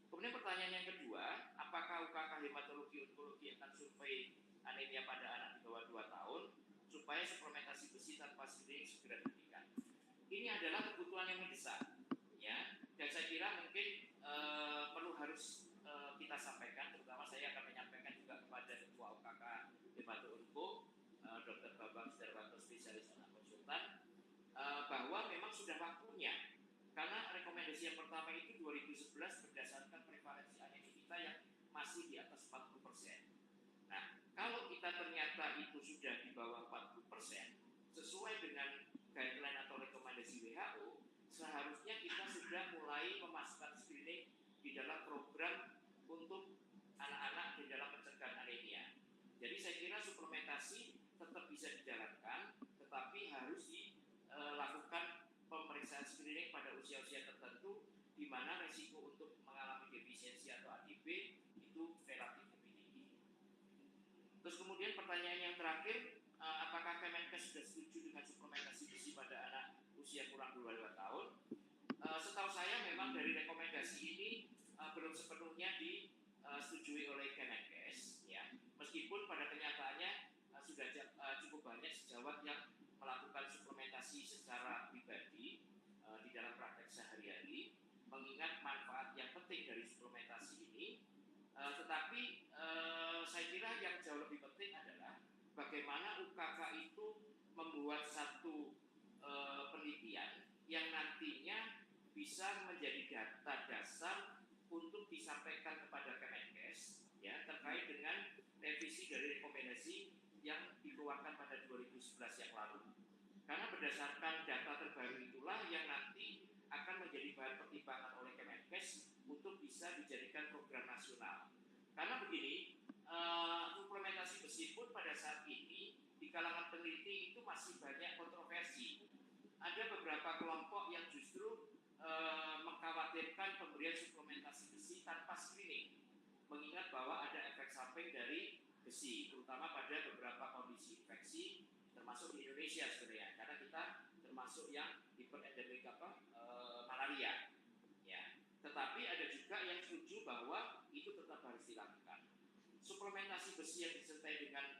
S3: Kemudian pertanyaan yang kedua, apakah UKK hematologi onkologi akan survei anemia pada anak di bawah 2 tahun supaya suplementasi besi tanpa screening segera diberikan? Ini adalah kebutuhan yang mendesak, ya. Dan saya kira mungkin perlu harus kita sampaikan, terutama saya akan menyampaikan juga kepada Ketua UKK Hemato-Onko, Dr. Bambang Sudarwanto, spesialis anak konsultan, bahwa memang sudah waktunya. Karena rekomendasi yang pertama itu 2011 berdasarkan prevalensi anemia kita yang masih di atas 40%. Nah, kalau kita ternyata itu sudah di bawah 40%, sesuai dengan guideline atau rekomendasi WHO, seharusnya kita sudah mulai memasukkan screening di dalam program untuk anak-anak di dalam pencegahan anemia. Jadi saya kira suplementasi tetap bisa dijalankan, tetapi harus dilakukan pemeriksaan screening pada usia-usia tertentu di mana resiko untuk mengalami defisiensi atau ADB itu relatif lebih tinggi. Terus kemudian pertanyaan yang terakhir, apakah Kemenkes sudah setuju dengan suplementasi besi pada anak usia kurang 22 tahun? Setahu saya memang dari rekomendasi ini belum sepenuhnya disetujui oleh Kemenkes, ya. Meskipun pada kenyataannya sudah cukup banyak sejawat yang melakukan suplementasi secara pribadi di dalam praktek sehari-hari, mengingat manfaat yang penting dari suplementasi ini. Tetapi saya kira yang jauh lebih penting adalah bagaimana UKK itu membuat satu penelitian yang nantinya bisa menjadi data dasar untuk disampaikan kepada Kemenkes, ya, terkait dengan revisi dari rekomendasi yang dikeluarkan pada 2011 yang lalu. Karena berdasarkan data terbaru itulah yang nanti akan menjadi bahan pertimbangan oleh Kemenkes untuk bisa dijadikan program nasional. Karena begini, suplementasi besi pun pada saat ini di kalangan peneliti itu masih banyak kontroversi. Ada beberapa kelompok yang justru mengkhawatirkan pemberian suplementasi besi tanpa screening, mengingat bahwa ada efek samping dari besi, terutama pada beberapa kondisi infeksi, termasuk di Indonesia sebenarnya, karena kita termasuk yang hiperendemik malaria, ya. Tetapi ada juga yang setuju bahwa itu tetap harus dilakukan. Suplementasi besi yang disertai dengan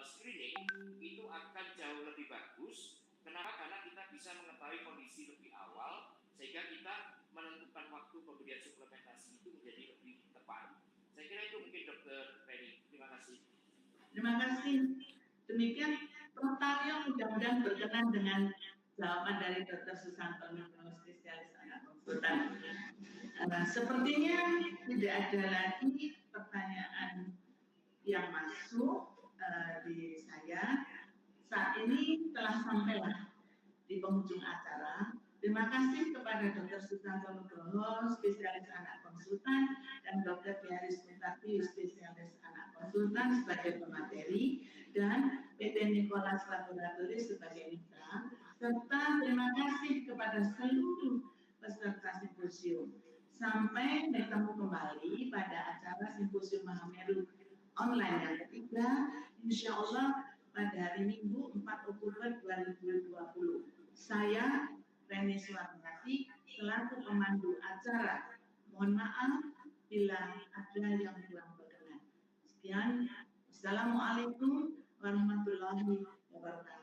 S3: screening itu akan jauh lebih bagus. Kenapa? Karena kita bisa mengetahui kondisi lebih awal, sehingga kita menentukan waktu pemberian suplementasi itu menjadi lebih tepat. Saya kira itu mungkin Dr. Penny. Terima kasih.
S1: Terima kasih. Demikian Prof. Taryo mudah-mudahan berkenan dengan jawaban dari Dr. Susanto, spesialis anak konsultan. Sepertinya tidak ada lagi pertanyaan yang masuk di saya. Saat ini telah sampailah di penghujung acara. Terima kasih kepada Dr. Susanto Nugroho, spesialis anak konsultan, dan Dr. Diaris Mutati, spesialis anak konsultan sebagai pemateri, dan PT Nicholas Laboratories sebagai mitra. Serta terima kasih kepada seluruh peserta simposium. Sampai bertemu kembali pada acara Simposium Mahameru online yang ketiga, insya Allah pada hari Minggu 4 Oktober 2020. Saya, Reni Suwarnati, selaku pemandu acara. Mohon maaf bila ada yang kurang berkenan. Sekian, Assalamualaikum warahmatullahi wabarakatuh.